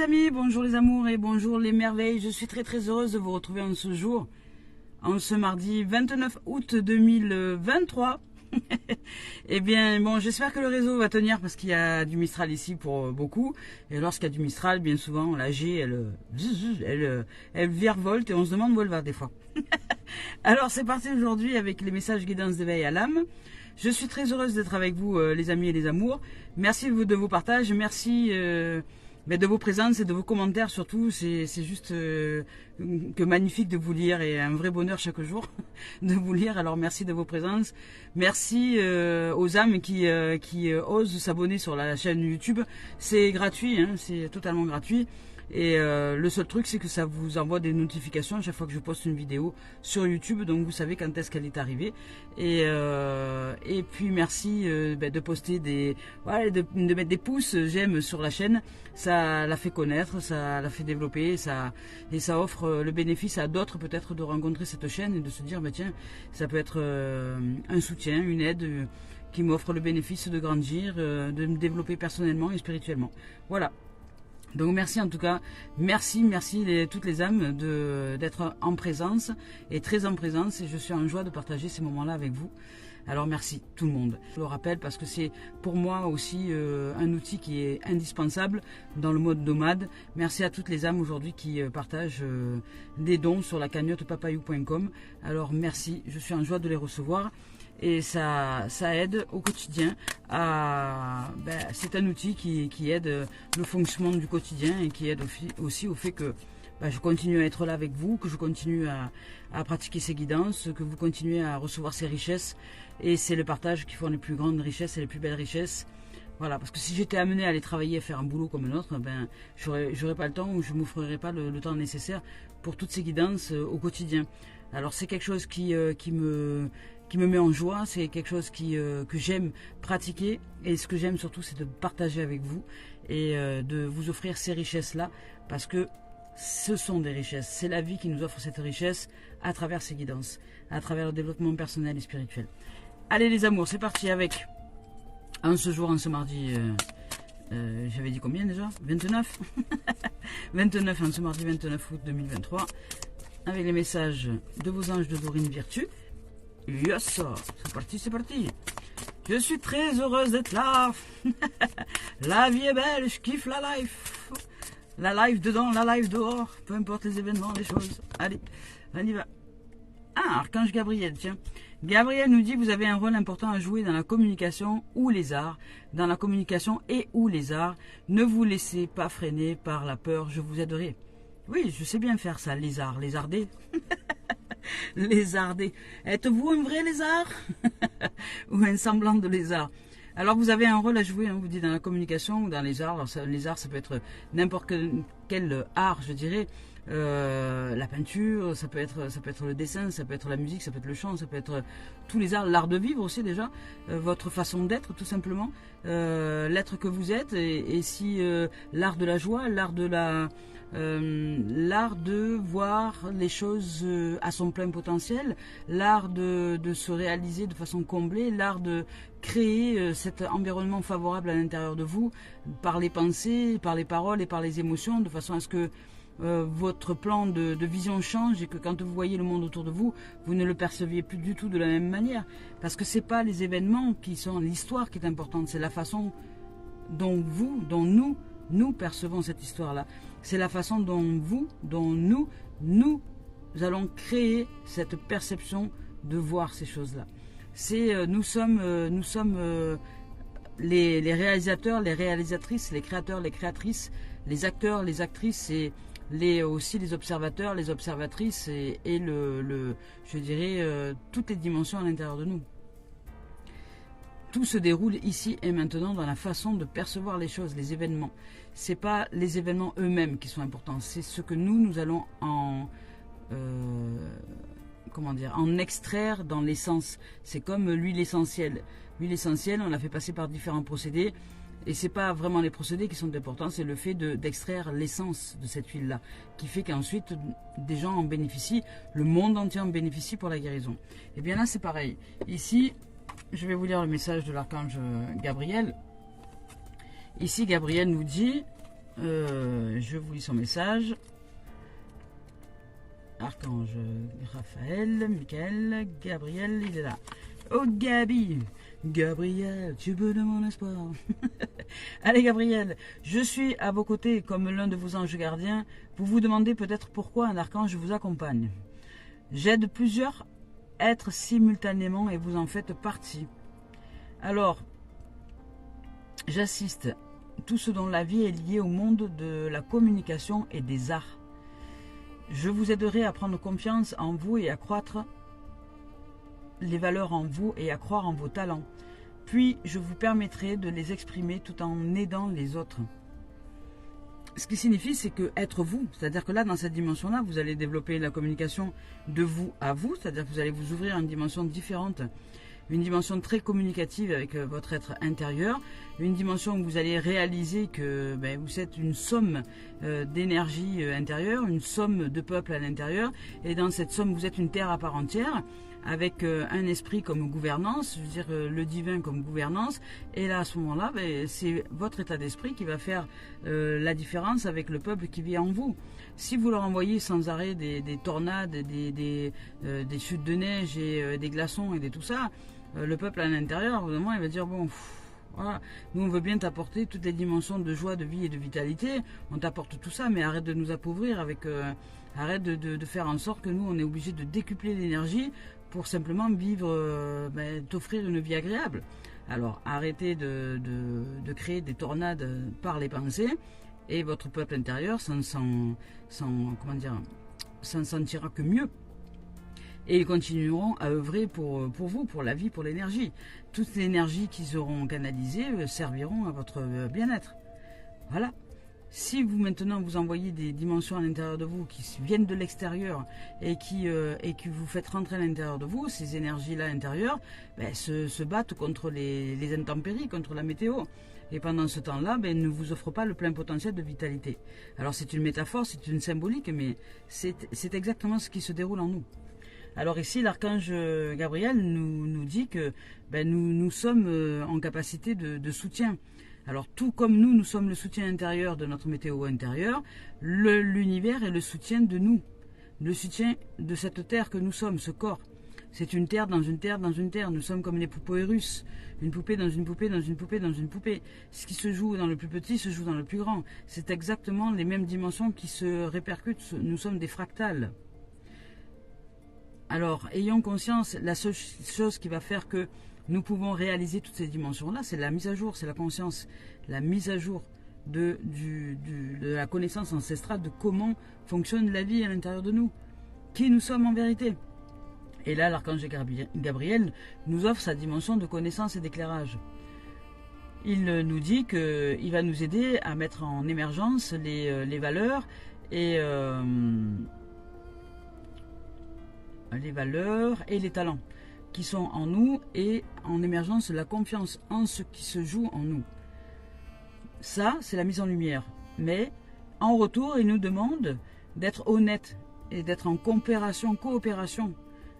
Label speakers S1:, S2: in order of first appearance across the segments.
S1: les amis, bonjour les amours et bonjour les merveilles. Je suis très heureuse de vous retrouver en ce jour, en ce mardi 29 août 2023. Eh bien, bon, j'espère que le réseau va tenir parce qu'il y a du Mistral ici pour beaucoup. Et lorsqu'il y a du Mistral, bien souvent, la G, elle virevolte et on se demande où elle va des fois. Alors, c'est parti aujourd'hui avec les messages guidance d'éveil à l'âme. Je suis très heureuse d'être avec vous, les amis et les amours. Merci de vos partages, merci de vos présences et de vos commentaires surtout. C'est juste que magnifique de vous lire et un vrai bonheur chaque jour de vous lire. Alors merci de vos présences. Merci aux âmes qui osent s'abonner sur la chaîne YouTube. C'est gratuit, hein, c'est totalement gratuit. Et le seul truc, c'est que ça vous envoie des notifications à chaque fois que je poste une vidéo sur YouTube, donc vous savez quand est-ce qu'elle est arrivée. Et puis merci de poster de mettre des pouces, j'aime sur la chaîne. Ça la fait connaître, ça la fait développer, et ça offre le bénéfice à d'autres peut-être de rencontrer cette chaîne et de se dire tiens, ça peut être un soutien, une aide qui m'offre le bénéfice de grandir, de me développer personnellement et spirituellement. Voilà. Donc merci en tout cas, merci toutes les âmes d'être en présence et très en présence, et je suis en joie de partager ces moments-là avec vous. Alors merci tout le monde. Je le rappelle parce que c'est pour moi aussi un outil qui est indispensable dans le mode nomade. Merci à toutes les âmes aujourd'hui qui partagent des dons sur la cagnotte papayou.com. Alors merci, je suis en joie de les recevoir. Et ça aide au quotidien c'est un outil qui aide le fonctionnement du quotidien et qui aide aussi au fait que je continue à être là avec vous, que je continue à pratiquer ces guidances, que vous continuez à recevoir ces richesses. Et c'est le partage qui font les plus grandes richesses et les plus belles richesses. Voilà, parce que si j'étais amenée à aller travailler, à faire un boulot comme le nôtre, j'aurais pas le temps ou je ne m'offrirais pas le temps nécessaire pour toutes ces guidances au quotidien. Alors c'est quelque chose qui me met en joie, c'est quelque chose que j'aime pratiquer, et ce que j'aime surtout c'est de partager avec vous et de vous offrir ces richesses-là, parce que ce sont des richesses, c'est la vie qui nous offre cette richesse à travers ces guidances, à travers le développement personnel et spirituel. Allez les amours, c'est parti avec, en ce mardi, j'avais dit combien déjà 29 29, en ce mardi 29 août 2023, avec les messages de vos anges de Dorine Virtue. Yes, c'est parti. Je suis très heureuse d'être là. La vie est belle, je kiffe la life. La life dedans, la life dehors. Peu importe les événements, les choses. Allez, on y va. Ah, Archange Gabriel, tiens. Gabriel nous dit, vous avez un rôle important à jouer dans la communication ou les arts. Dans la communication et ou les arts. Ne vous laissez pas freiner par la peur, je vous aiderai. Oui, je sais bien faire ça, lézardé. Lézardé. Êtes-vous un vrai lézard ou un semblant de lézard? Alors vous avez un rôle à jouer, hein, vous dites, dans la communication ou dans les arts. Alors, les arts, ça peut être n'importe quel art, je dirais. La peinture, ça peut être le dessin, ça peut être la musique, ça peut être le chant, ça peut être tous les arts, l'art de vivre aussi déjà, votre façon d'être tout simplement, l'être que vous êtes, et si l'art de la joie, l'art de voir les choses à son plein potentiel, l'art de se réaliser de façon comblée, l'art de créer cet environnement favorable à l'intérieur de vous, par les pensées, par les paroles et par les émotions, de façon à ce que votre plan de vision change et que quand vous voyez le monde autour de vous, vous ne le perceviez plus du tout de la même manière. Parce que ce n'est pas les événements qui sont l'histoire qui est importante, c'est la façon dont nous percevons cette histoire-là. C'est la façon dont nous allons créer cette perception de voir ces choses-là. Nous sommes les réalisateurs, les réalisatrices, les créateurs, les créatrices, les acteurs, les actrices, et aussi les observateurs, les observatrices, et je dirais toutes les dimensions à l'intérieur de nous. Tout se déroule ici et maintenant dans la façon de percevoir les choses, les événements. C'est pas les événements eux-mêmes qui sont importants, c'est ce que nous allons en extraire dans l'essence. C'est comme l'huile essentielle. L'huile essentielle, on la fait passer par différents procédés. Et c'est pas vraiment les procédés qui sont importants, c'est le fait d'extraire l'essence de cette huile-là, qui fait qu'ensuite des gens en bénéficient, le monde entier en bénéficie pour la guérison. Et bien là c'est pareil. Ici, je vais vous lire le message de l'archange Gabriel. Ici Gabriel nous dit, je vous lis son message. Archange Raphaël, Michael, Gabriel, il est là. Oh Gabi, Gabriel, tu veux de mon espoir. Allez Gabriel, je suis à vos côtés comme l'un de vos anges gardiens. Vous vous demandez peut-être pourquoi un archange vous accompagne. J'aide plusieurs êtres simultanément et vous en faites partie. Alors, j'assiste tout ce dont la vie est liée au monde de la communication et des arts. Je vous aiderai à prendre confiance en vous et à croître les valeurs en vous et à croire en vos talents. Puis, je vous permettrai de les exprimer tout en aidant les autres. Ce qui signifie, c'est que être vous, c'est-à-dire que là, dans cette dimension-là, vous allez développer la communication de vous à vous, c'est-à-dire que vous allez vous ouvrir à une dimension différente, une dimension très communicative avec votre être intérieur, une dimension où vous allez réaliser que vous êtes une somme d'énergie intérieure, une somme de peuple à l'intérieur, et dans cette somme, vous êtes une terre à part entière, avec un esprit comme gouvernance, je veux dire le divin comme gouvernance, et là à ce moment-là, c'est votre état d'esprit qui va faire la différence avec le peuple qui vit en vous. Si vous leur envoyez sans arrêt des tornades, des chutes de neige et des glaçons et tout ça, le peuple à l'intérieur, vraiment, il va dire bon, voilà, nous on veut bien t'apporter toutes les dimensions de joie, de vie et de vitalité, on t'apporte tout ça, mais arrête de nous appauvrir avec, arrête de faire en sorte que nous on est obligé de décupler l'énergie pour simplement vivre, t'offrir une vie agréable. Alors arrêtez de créer des tornades par les pensées, et votre peuple intérieur s'en sentira que mieux. Et ils continueront à œuvrer pour vous, pour la vie, pour l'énergie. Toutes les énergies qui seront canalisées serviront à votre bien-être. Voilà. Si vous maintenant vous envoyez des dimensions à l'intérieur de vous qui viennent de l'extérieur et que vous faites rentrer à l'intérieur de vous, ces énergies-là intérieures se battent contre les intempéries, contre la météo. Et pendant ce temps-là, ne vous offre pas le plein potentiel de vitalité. Alors c'est une métaphore, c'est une symbolique, mais c'est exactement ce qui se déroule en nous. Alors ici, l'archange Gabriel nous dit que nous sommes en capacité de soutien. Alors tout comme nous sommes le soutien intérieur de notre météo intérieur, l'univers est le soutien de nous, le soutien de cette terre que nous sommes, ce corps. C'est une terre dans une terre dans une terre. Nous sommes comme les poupées russes. Une poupée dans une poupée dans une poupée dans une poupée. Ce qui se joue dans le plus petit se joue dans le plus grand. C'est exactement les mêmes dimensions qui se répercutent. Nous sommes des fractales. Alors, ayons conscience, la seule chose qui va faire que nous pouvons réaliser toutes ces dimensions-là, c'est la mise à jour, c'est la conscience, la mise à jour de la connaissance ancestrale de comment fonctionne la vie à l'intérieur de nous, qui nous sommes en vérité. Et là, l'archange Gabriel nous offre sa dimension de connaissance et d'éclairage. Il nous dit qu'il va nous aider à mettre en émergence les valeurs et les talents qui sont en nous et en émergence la confiance en ce qui se joue en nous. Ça, c'est la mise en lumière. Mais en retour, il nous demande d'être honnête et d'être en coopération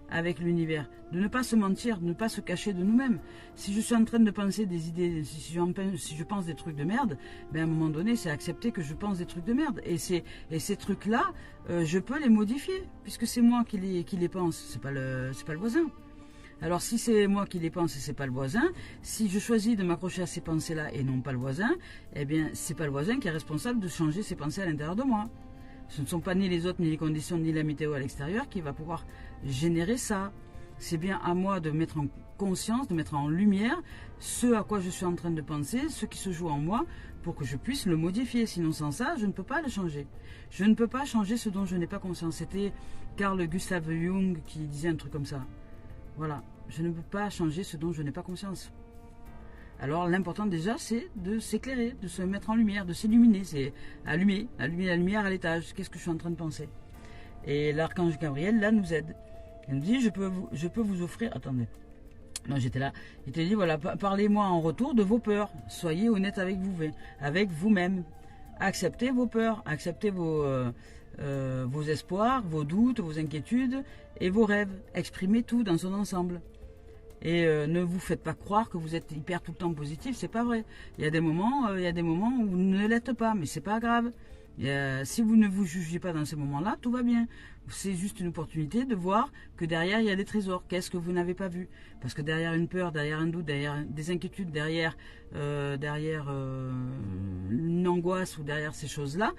S1: avec l'univers, de ne pas se mentir, de ne pas se cacher de nous-mêmes. Si je suis en train de penser des idées, si je pense des trucs de merde, à un moment donné, c'est accepter que je pense des trucs de merde. Et ces trucs-là, je peux les modifier, puisque c'est moi qui les pense, c'est pas le voisin. Alors si c'est moi qui les pense et c'est pas le voisin, si je choisis de m'accrocher à ces pensées-là et non pas le voisin, eh bien c'est pas le voisin qui est responsable de changer ses pensées à l'intérieur de moi. Ce ne sont pas ni les autres, ni les conditions, ni la météo à l'extérieur qui va pouvoir générer ça. C'est bien à moi de mettre en conscience, de mettre en lumière ce à quoi je suis en train de penser, ce qui se joue en moi, pour que je puisse le modifier. Sinon, sans ça, je ne peux pas le changer. Je ne peux pas changer ce dont je n'ai pas conscience. C'était Carl Gustav Jung qui disait un truc comme ça. Voilà, je ne peux pas changer ce dont je n'ai pas conscience. Alors l'important déjà, c'est de s'éclairer, de se mettre en lumière, de s'illuminer. C'est allumer la lumière à l'étage. Qu'est-ce que je suis en train de penser? Et l'archange Gabriel, là, nous aide. Il nous dit, je peux vous offrir... Attendez. Non, j'étais là. Il te dit, voilà, parlez-moi en retour de vos peurs. Soyez honnête avec vous-même. Acceptez vos peurs, acceptez vos espoirs, vos doutes, vos inquiétudes et vos rêves. Exprimez tout dans son ensemble. Et ne vous faites pas croire que vous êtes hyper tout le temps positif, c'est pas vrai. Il y a des moments où vous ne l'êtes pas, mais c'est pas grave. Si vous ne vous jugez pas dans ces moments-là, tout va bien. C'est juste une opportunité de voir que derrière, il y a des trésors. Qu'est-ce que vous n'avez pas vu? Parce que derrière une peur, derrière un doute, derrière des inquiétudes, derrière une angoisse ou derrière ces choses-là,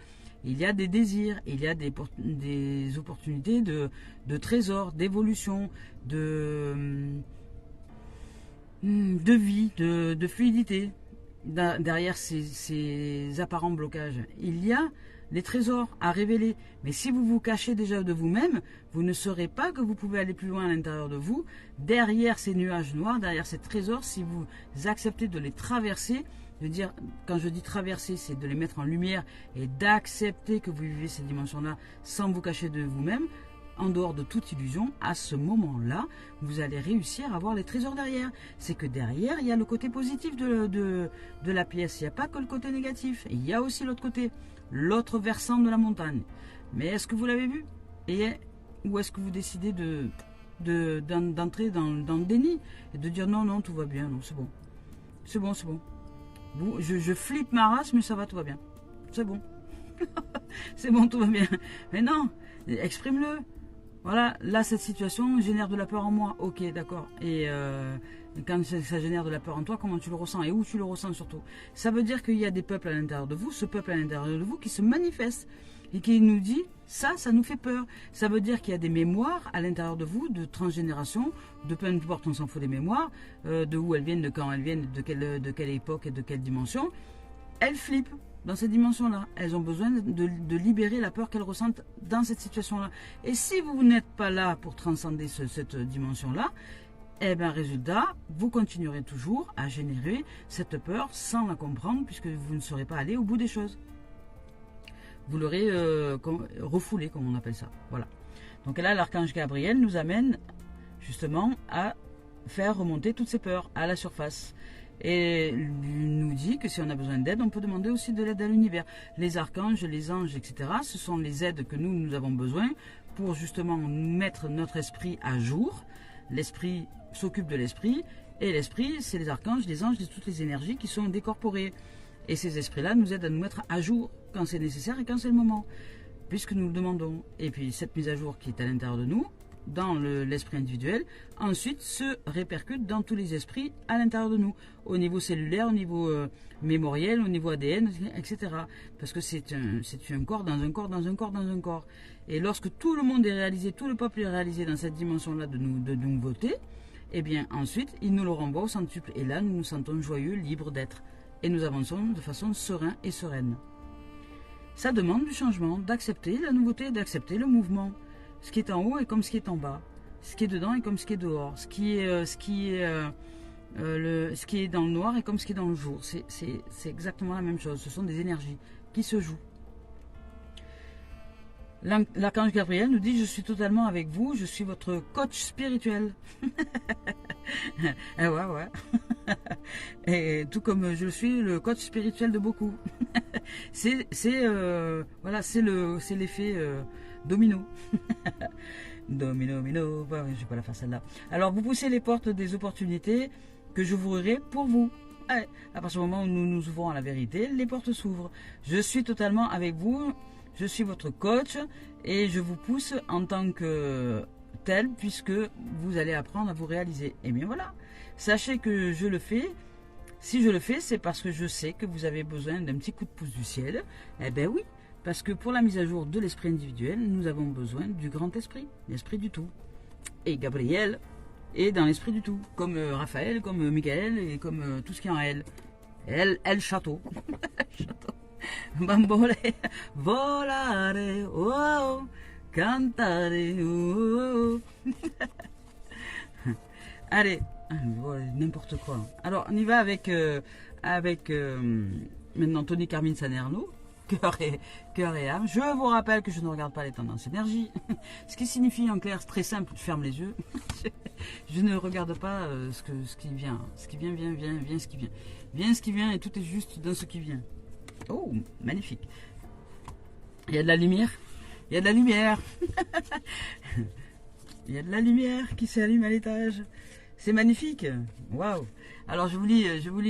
S1: il y a des désirs, il y a des opportunités de trésors, d'évolution, de vie, de fluidité. Derrière ces apparents blocages, il y a des trésors à révéler. Mais si vous vous cachez déjà de vous-même, vous ne saurez pas que vous pouvez aller plus loin à l'intérieur de vous. Derrière ces nuages noirs, derrière ces trésors, si vous acceptez de les traverser, de dire, quand je dis traverser, c'est de les mettre en lumière et d'accepter que vous vivez ces dimensions-là sans vous cacher de vous-même, en dehors de toute illusion, à ce moment-là, vous allez réussir à voir les trésors derrière. C'est que derrière, il y a le côté positif de la pièce. Il n'y a pas que le côté négatif. Il y a aussi l'autre côté, l'autre versant de la montagne. Mais est-ce que vous l'avez vu? Ou est-ce que vous décidez d'entrer dans le déni et de dire non, non, tout va bien, non, c'est bon. C'est bon, c'est bon. Bon, je flippe ma race, mais ça va, tout va bien. C'est bon. C'est bon, tout va bien. Mais non, exprime-le. Voilà, là, cette situation génère de la peur en moi. Ok, d'accord. Et quand ça génère de la peur en toi, comment tu le ressens et où tu le ressens surtout? Ça veut dire qu'il y a des peuples à l'intérieur de vous, ce peuple à l'intérieur de vous qui se manifeste et qui nous dit, ça nous fait peur. Ça veut dire qu'il y a des mémoires à l'intérieur de vous, de transgénération, de peu importe, on s'en fout des mémoires, de où elles viennent, de quand elles viennent, de quelle époque et de quelle dimension. Elles flippent. Dans cette dimension-là, elles ont besoin de libérer la peur qu'elles ressentent dans cette situation-là. Et si vous n'êtes pas là pour transcender cette dimension-là, eh bien, résultat, vous continuerez toujours à générer cette peur sans la comprendre, puisque vous ne serez pas allé au bout des choses. Vous l'aurez refoulé, comme on appelle ça. Voilà. Donc là, l'archange Gabriel nous amène justement à faire remonter toutes ces peurs à la surface. Et il nous dit que si on a besoin d'aide, on peut demander aussi de l'aide à l'univers. Les archanges, les anges, etc., ce sont les aides que nous avons besoin pour justement mettre notre esprit à jour. L'esprit s'occupe de l'esprit, et l'esprit, c'est les archanges, les anges, toutes les énergies qui sont décorporées. Et ces esprits-là nous aident à nous mettre à jour quand c'est nécessaire et quand c'est le moment, puisque nous le demandons. Et puis cette mise à jour qui est à l'intérieur de nous, dans l'esprit individuel, ensuite se répercute dans tous les esprits à l'intérieur de nous, au niveau cellulaire, au niveau mémoriel, au niveau ADN, etc. Parce que c'est un corps dans un corps, dans un corps, dans un corps. Et lorsque tout le monde est réalisé, tout le peuple est réalisé dans cette dimension-là de nouveauté, eh bien ensuite, il nous le renvoie au centuple. Et là, nous nous sentons joyeux, libres d'être. Et nous avançons de façon sereine et sereine. Ça demande du changement, d'accepter la nouveauté, d'accepter le mouvement. Ce qui est en haut est comme ce qui est en bas. Ce qui est dedans est comme ce qui est dehors. Ce qui est dans le noir est comme ce qui est dans le jour. C'est exactement la même chose. Ce sont des énergies qui se jouent. L'archange Gabriel nous dit: je suis totalement avec vous, je suis votre coach spirituel. Ouais. Et tout comme je suis le coach spirituel de beaucoup. Voilà, c'est l'effet domino. Domino, je vais pas la faire celle-là. Alors vous poussez les portes des opportunités que je ouvrirai pour vous. Allez, à partir du moment où nous nous ouvrons à la vérité, les portes s'ouvrent. Je suis totalement avec vous. Je suis votre coach et je vous pousse en tant que tel, puisque vous allez apprendre à vous réaliser. Et bien voilà, sachez que je le fais. Si je le fais, c'est parce que je sais que vous avez besoin d'un petit coup de pouce du ciel. Eh bien oui, parce que pour la mise à jour de l'esprit individuel, nous avons besoin du grand esprit, l'esprit du tout. Et Gabriel est dans l'esprit du tout, comme Raphaël, comme Michael et comme tout ce qui est en elle. Elle château. Château. Bambole, volare, oh, cantare, oh. Allez, n'importe quoi. Alors, on y va avec maintenant Tony Carmine Sanerno, cœur et âme. Je vous rappelle que je ne regarde pas les tendances énergie, ce qui signifie en clair, très simple, ferme les yeux. Je ne regarde pas ce qui vient. Ce qui vient, vient ce qui vient. Vient ce qui vient et tout est juste dans ce qui vient. Oh, magnifique. Il y a de la lumière. Il y a de la lumière. Il y a de la lumière qui s'allume à l'étage. C'est magnifique. Waouh. Alors je vous lis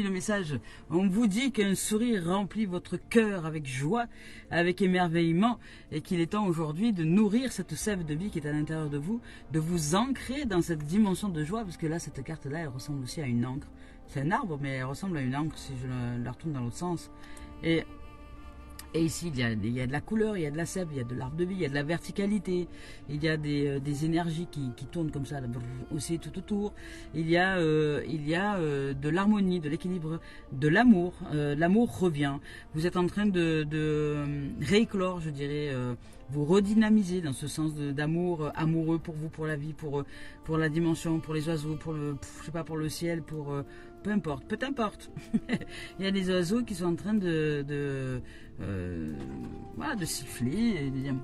S1: le message. On vous dit qu'un sourire remplit votre cœur avec joie, avec émerveillement, et qu'il est temps aujourd'hui de nourrir cette sève de vie qui est à l'intérieur de vous ancrer dans cette dimension de joie, parce que là, cette carte-là, elle ressemble aussi à une encre. C'est un arbre, mais elle ressemble à une encre si je la retourne dans l'autre sens. Et ici, il y a de la couleur, il y a de la sève, il y a de l'arbre de vie, il y a de la verticalité, il y a des énergies qui tournent comme ça, aussi tout autour. Il y a de l'harmonie, de l'équilibre, de l'amour. L'amour revient. Vous êtes en train de rééclore, je dirais, vous redynamiser dans ce sens d'amour, amoureux pour vous, pour la vie, pour la dimension, pour les oiseaux, pour le ciel, peu importe, peu importe. Il y a des oiseaux qui sont en train de siffler et de dire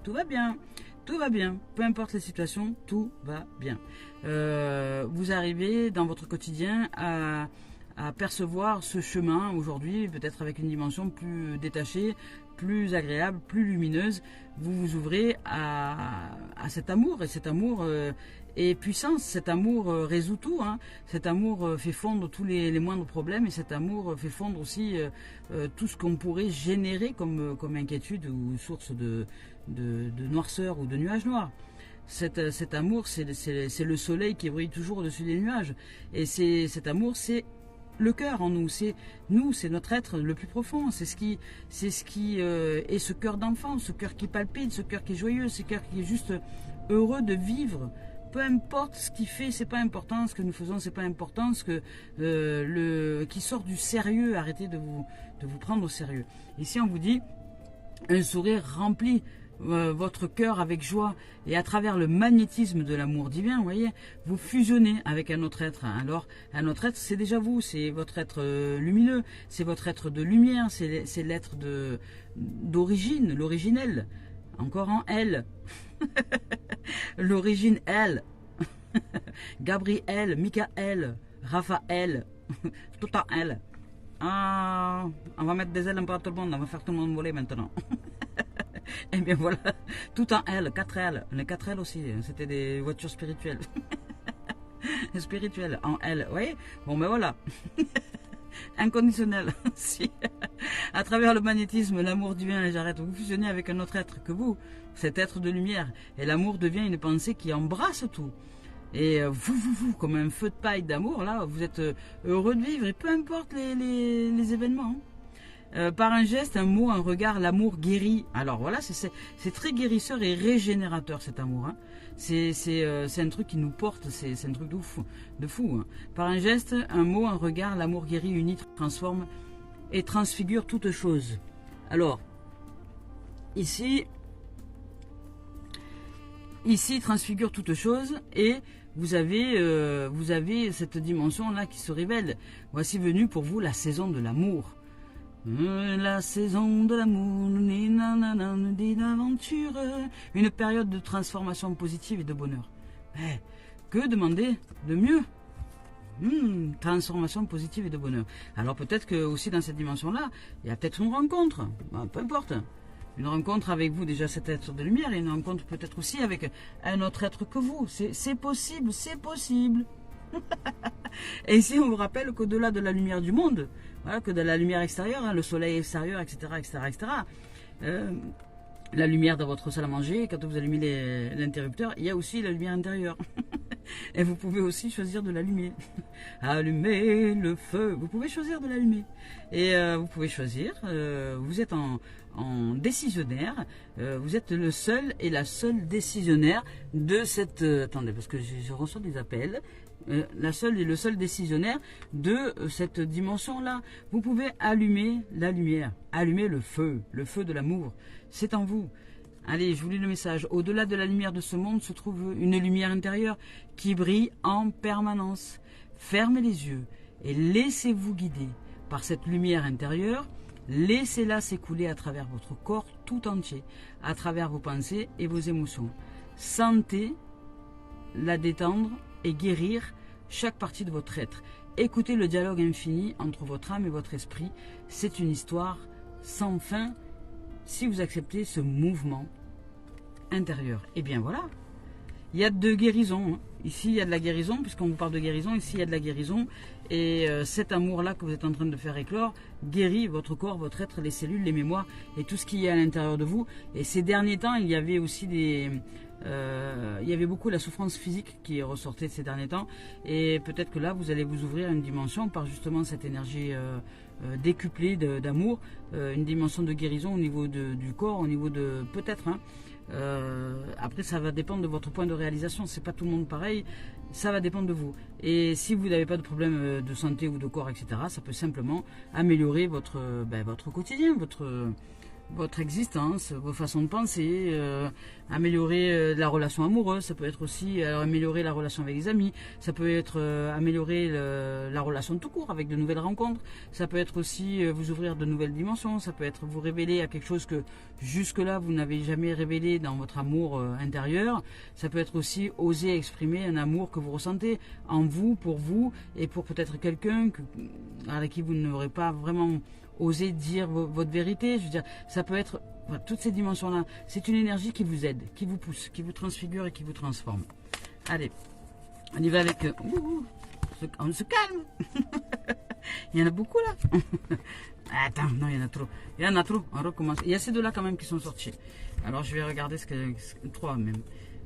S1: tout va bien, tout va bien, peu importe les situations, tout va bien. Vous arrivez dans votre quotidien à percevoir ce chemin aujourd'hui, peut-être avec une dimension plus détachée, plus agréable, plus lumineuse. Vous vous ouvrez à cet amour, et cet amour est puissant, cet amour résout tout, hein. Cet amour fait fondre tous les moindres problèmes, et cet amour fait fondre aussi tout ce qu'on pourrait générer comme inquiétude ou source de noirceur ou de nuages noirs. Cet amour, c'est le soleil qui brille toujours au-dessus des nuages, et cet amour, c'est le cœur en nous, c'est notre être le plus profond, c'est ce qui est ce cœur d'enfant, ce cœur qui palpite, ce cœur qui est joyeux, ce cœur qui est juste heureux de vivre. Peu importe ce qu'il fait, c'est pas important, ce que nous faisons, c'est pas important, qui sort du sérieux. Arrêtez de vous prendre au sérieux. Ici, on vous dit un sourire rempli votre cœur avec joie, et à travers le magnétisme de l'amour divin, vous voyez, vous fusionnez avec un autre être. Alors, un autre être, c'est déjà vous, c'est votre être lumineux, c'est votre être de lumière, c'est l'être d'origine, l'originel, encore en L. L'origine L. Gabriel, Michael, Raphaël, tout en L. Ah, on va mettre des ailes un peu à tout le monde, on va faire tout le monde voler maintenant. Et bien voilà, tout en L, 4 L. Les 4 L aussi, c'était des voitures spirituelles. Spirituelles, en L, vous voyez. Bon ben voilà. Inconditionnel. Si. À travers le magnétisme, l'amour divin, et j'arrête, vous fusionnez avec un autre être que vous, cet être de lumière. Et l'amour devient une pensée qui embrasse tout. Et vous, comme un feu de paille d'amour, là, vous êtes heureux de vivre, et peu importe les événements. Par un geste, un mot, un regard, l'amour guérit. Alors voilà, c'est très guérisseur et régénérateur, cet amour. Hein. C'est un truc qui nous porte, c'est un truc de fou. Hein. Par un geste, un mot, un regard, l'amour guérit, unit, transforme et transfigure toute chose. Alors, ici transfigure toute chose, et vous avez cette dimension-là qui se révèle. Voici venue pour vous la saison de l'amour. La saison de l'amour, d'une aventure, une période de transformation positive et de bonheur. Mais que demander de mieux? Transformation positive et de bonheur. Alors peut-être que aussi dans cette dimension-là, il y a peut-être une rencontre, peu importe. Une rencontre avec vous, déjà cet être de lumière, et une rencontre peut-être aussi avec un autre être que vous. C'est possible, c'est possible. Et ici, on vous rappelle qu'au-delà de la lumière du monde, voilà, que de la lumière extérieure, hein, le soleil extérieur, etc., la lumière dans votre salle à manger, quand vous allumez l'interrupteur, il y a aussi la lumière intérieure. Et vous pouvez aussi choisir de l'allumer. Allumer le feu, vous pouvez choisir de l'allumer. Et vous pouvez choisir, vous êtes en décisionnaire, vous êtes le seul et la seule décisionnaire de cette... attendez, parce que je reçois des appels. La seule et le seul décisionnaire de cette dimension-là. Vous pouvez allumer la lumière, allumer le feu de l'amour. C'est en vous. Allez, je vous lis le message. Au-delà de la lumière de ce monde se trouve une lumière intérieure qui brille en permanence. Fermez les yeux et laissez-vous guider par cette lumière intérieure. Laissez-la s'écouler à travers votre corps tout entier, à travers vos pensées et vos émotions. Sentez la détendre et guérir chaque partie de votre être. Écoutez le dialogue infini entre votre âme et votre esprit. C'est une histoire sans fin si vous acceptez ce mouvement intérieur. Et bien voilà. il y a de guérison. Hein. Ici, il y a de la guérison, puisqu'on vous parle de guérison. Ici, il y a de la guérison. Et cet amour-là que vous êtes en train de faire éclore guérit votre corps, votre être, les cellules, les mémoires et tout ce qui est à l'intérieur de vous. Et ces derniers temps, il y avait aussi il y avait beaucoup la souffrance physique qui ressortait ces derniers temps. Et peut-être que là, vous allez vous ouvrir une dimension par justement cette énergie décuplée d'amour, une dimension de guérison au niveau du corps, au niveau de peut-être. Hein, après, ça va dépendre de votre point de réalisation. C'est pas tout le monde pareil. Ça va dépendre de vous. Et si vous n'avez pas de problème de santé ou de corps, etc., ça peut simplement améliorer votre quotidien, votre existence, vos façons de penser, améliorer la relation amoureuse, ça peut être aussi améliorer la relation avec les amis, ça peut être améliorer la relation tout court avec de nouvelles rencontres, ça peut être aussi vous ouvrir de nouvelles dimensions, ça peut être vous révéler à quelque chose que jusque-là vous n'avez jamais révélé dans votre amour intérieur, ça peut être aussi oser exprimer un amour que vous ressentez en vous, et pour peut-être quelqu'un avec qui vous n'aurez pas vraiment oser dire votre vérité. Je veux dire, ça peut être toutes ces dimensions-là. C'est une énergie qui vous aide, qui vous pousse, qui vous transfigure et qui vous transforme. Allez, on y va avec... on se calme. Il y en a beaucoup là. Attends, non, il y en a trop. Il y en a trop. On recommence. Il y a ces deux-là quand même qui sont sortis. Alors je vais regarder trois même.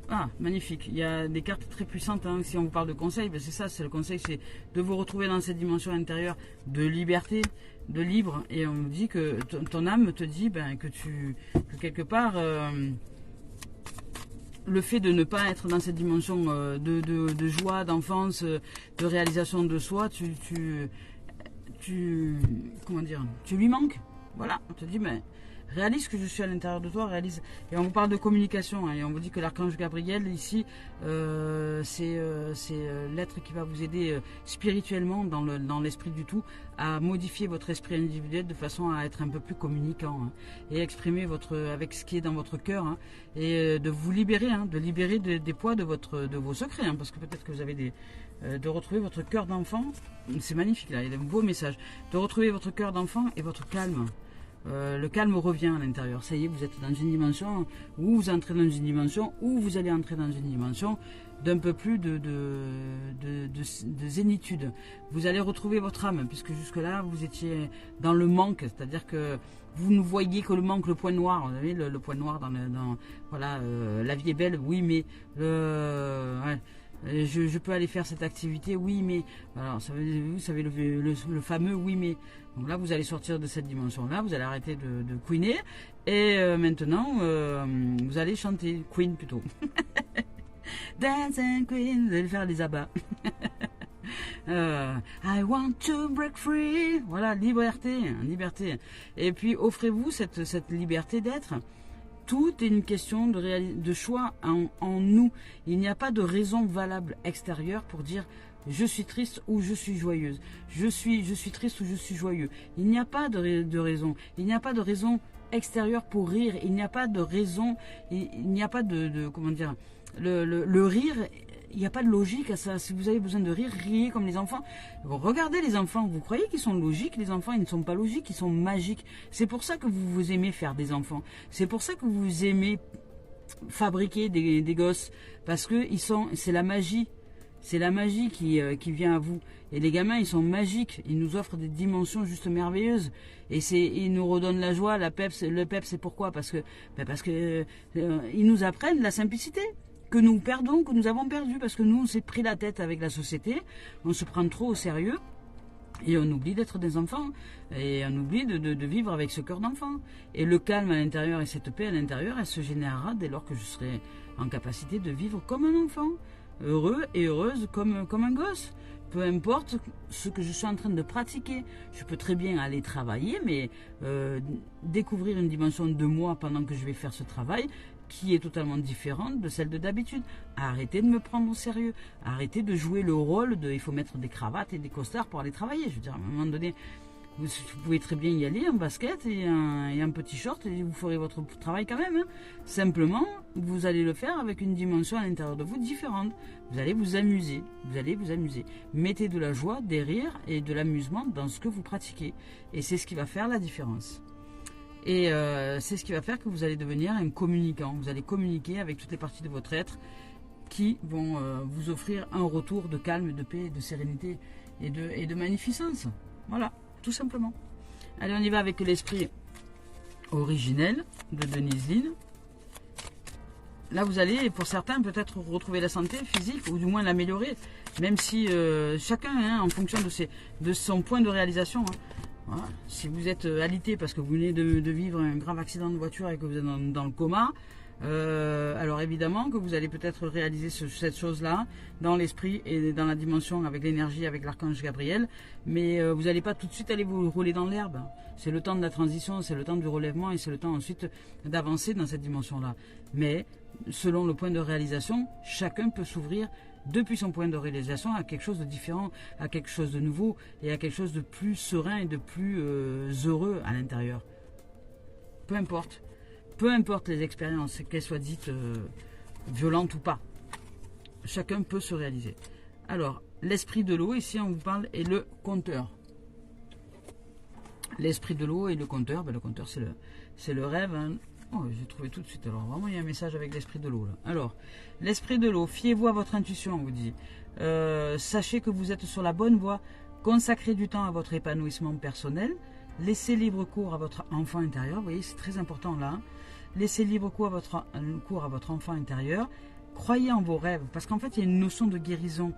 S1: Ah, magnifique. Il y a des cartes très puissantes. Hein. Si on vous parle de conseil, ben c'est ça, c'est le conseil, c'est de vous retrouver dans cette dimension intérieure de liberté, de libre. Et on nous dit que ton âme te dit que quelque part, le fait de ne pas être dans cette dimension de joie, d'enfance, de réalisation de soi, comment dire, tu lui manques. Voilà, on te dit, réalise que je suis à l'intérieur de toi, réalise. Et on vous parle de communication, hein, et on vous dit que l'archange Gabriel, ici, c'est l'être qui va vous aider spirituellement dans l'esprit du tout, à modifier votre esprit individuel de façon à être un peu plus communicant, hein, et exprimer avec ce qui est dans votre cœur, hein, et de vous libérer, hein, de libérer des poids de vos secrets, hein, parce que peut-être que vous avez de retrouver votre cœur d'enfant. C'est magnifique là, il y a de beaux messages. De retrouver votre cœur d'enfant et votre calme. Le calme revient à l'intérieur. Ça y est, vous êtes dans une dimension où vous entrez dans une dimension où vous allez entrer dans une dimension d'un peu plus de zénitude. Vous allez retrouver votre âme, puisque jusque-là, vous étiez dans le manque, c'est-à-dire que vous ne voyez que le manque, le point noir. Vous savez, le point noir voilà, la vie est belle, oui, mais je peux aller faire cette activité, oui, mais alors, vous savez le fameux oui, mais. Donc là, vous allez sortir de cette dimension-là, vous allez arrêter de queener, et maintenant, vous allez chanter Queen plutôt. Dancing Queen, vous allez faire les abats. I want to break free. Voilà, liberté. Et puis, offrez-vous cette liberté d'être. Tout est une question de choix en nous. Il n'y a pas de raison valable extérieure pour dire je suis triste ou je suis joyeuse. Je suis triste ou je suis joyeux. Il n'y a pas de raison. Il n'y a pas de raison extérieure pour rire. Il n'y a pas de raison. Il n'y a pas comment dire. Le rire, il n'y a pas de logique à ça. Si vous avez besoin de rire, riez comme les enfants. Regardez les enfants. Vous croyez qu'ils sont logiques? Les enfants, ils ne sont pas logiques. Ils sont magiques. C'est pour ça que vous aimez faire des enfants. C'est pour ça que vous aimez fabriquer des gosses. Parce que c'est la magie. C'est la magie qui vient à vous. Et les gamins, ils sont magiques. Ils nous offrent des dimensions juste merveilleuses. Et ils nous redonnent la joie, la peps. Le peps, c'est pourquoi? Parce que ils nous apprennent la simplicité que nous perdons, que nous avons perdu. Parce que nous, on s'est pris la tête avec la société. On se prend trop au sérieux. Et on oublie d'être des enfants. Et on oublie de vivre avec ce cœur d'enfant. Et le calme à l'intérieur et cette paix à l'intérieur, elle se générera dès lors que je serai en capacité de vivre comme un enfant. Heureux et heureuse comme un gosse. Peu importe ce que je suis en train de pratiquer. Je peux très bien aller travailler, mais découvrir une dimension de moi pendant que je vais faire ce travail qui est totalement différente de celle de d'habitude. Arrêtez de me prendre au sérieux. Arrêtez de jouer le rôle de il faut mettre des cravates et des costards pour aller travailler. Je veux dire, à un moment donné, vous pouvez très bien y aller en basket et un petit short et vous ferez votre travail quand même. Hein. Simplement, vous allez le faire avec une dimension à l'intérieur de vous différente. Vous allez vous amuser. Mettez de la joie, des rires et de l'amusement dans ce que vous pratiquez. Et c'est ce qui va faire la différence. Et c'est ce qui va faire que vous allez devenir un communicant. Vous allez communiquer avec toutes les parties de votre être qui vont vous offrir un retour de calme, de paix, de sérénité et de magnificence. Voilà, tout simplement. Allez, on y va avec l'esprit originel de Denise Linn. Là, vous allez, pour certains, peut-être retrouver la santé physique, ou du moins l'améliorer, même si chacun, hein, en fonction de son point de réalisation, hein, voilà. Si vous êtes alité parce que vous venez de vivre un grave accident de voiture et que vous êtes dans le coma, alors évidemment que vous allez peut-être réaliser cette chose-là dans l'esprit et dans la dimension avec l'énergie, avec l'archange Gabriel, mais vous n'allez pas tout de suite aller vous rouler dans l'herbe. C'est le temps de la transition, c'est le temps du relèvement et c'est le temps ensuite d'avancer dans cette dimension-là. Mais selon le point de réalisation, chacun peut s'ouvrir depuis son point de réalisation à quelque chose de différent, à quelque chose de nouveau et à quelque chose de plus serein et de plus heureux à l'intérieur. Peu importe. Peu importe les expériences, qu'elles soient dites violentes ou pas. Chacun peut se réaliser. Alors, l'esprit de l'eau, ici on vous parle, est le compteur. L'esprit de l'eau et le compteur, ben, le compteur c'est le rêve. Hein. Oh, j'ai trouvé tout de suite. Alors, vraiment, il y a un message avec l'esprit de l'eau. Alors, l'esprit de l'eau, fiez-vous à votre intuition, on vous dit. Sachez que vous êtes sur la bonne voie. Consacrez du temps à votre épanouissement personnel. Laissez libre cours à votre enfant intérieur. Vous voyez, c'est très important là. Laissez libre cours à votre enfant intérieur. Croyez en vos rêves. Parce qu'en fait, il y a une notion de guérison.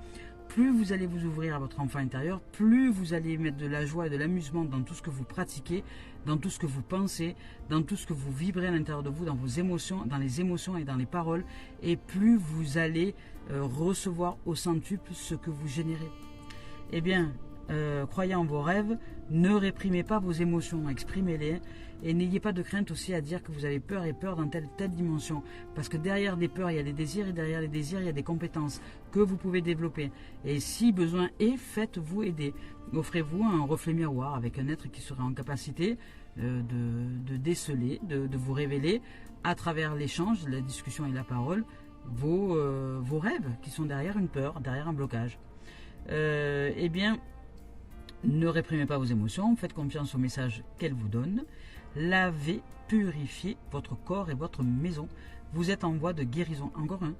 S1: Plus vous allez vous ouvrir à votre enfant intérieur, plus vous allez mettre de la joie et de l'amusement dans tout ce que vous pratiquez, dans tout ce que vous pensez, dans tout ce que vous vibrez à l'intérieur de vous, dans vos émotions, dans les émotions et dans les paroles. Et plus vous allez recevoir au centuple ce que vous générez. Eh bien, croyez en vos rêves, ne réprimez pas vos émotions, exprimez-les et n'ayez pas de crainte aussi à dire que vous avez peur et peur dans telle dimension, parce que derrière des peurs il y a des désirs et derrière les désirs il y a des compétences que vous pouvez développer et si besoin est, faites-vous aider, offrez-vous un reflet miroir avec un être qui sera en capacité de déceler, de vous révéler à travers l'échange, la discussion et la parole vos rêves qui sont derrière une peur, derrière un blocage. Eh bien, ne réprimez pas vos émotions, faites confiance au message qu'elles vous donnent. Lavez, purifiez votre corps et votre maison. Vous êtes en voie de guérison. Encore un.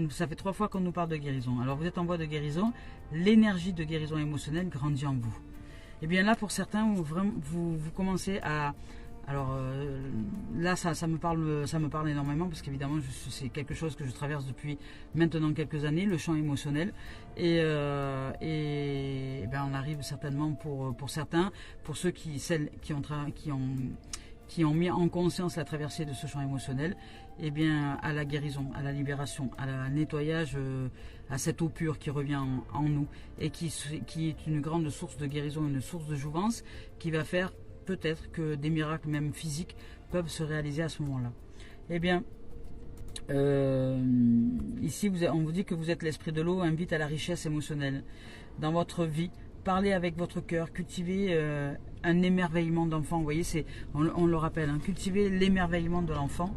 S1: Ça fait 3 fois qu'on nous parle de guérison. Alors vous êtes en voie de guérison. L'énergie de guérison émotionnelle grandit en vous. Et bien là, pour certains, vous commencez à... Alors là, ça me parle énormément parce qu'évidemment, c'est quelque chose que je traverse depuis maintenant quelques années, le champ émotionnel. Et ben, on arrive certainement pour certains, pour ceux qui ont mis en conscience la traversée de ce champ émotionnel, et bien à la guérison, à la libération, à la nettoyage, à cette eau pure qui revient en nous et qui est une grande source de guérison, une source de jouvence qui va faire peut-être que des miracles même physiques peuvent se réaliser à ce moment-là. Eh bien, ici on vous dit que vous êtes l'esprit de l'eau, invite à la richesse émotionnelle dans votre vie. Parlez avec votre cœur, cultivez un émerveillement d'enfant. Vous voyez, on le rappelle, hein, cultivez l'émerveillement de l'enfant.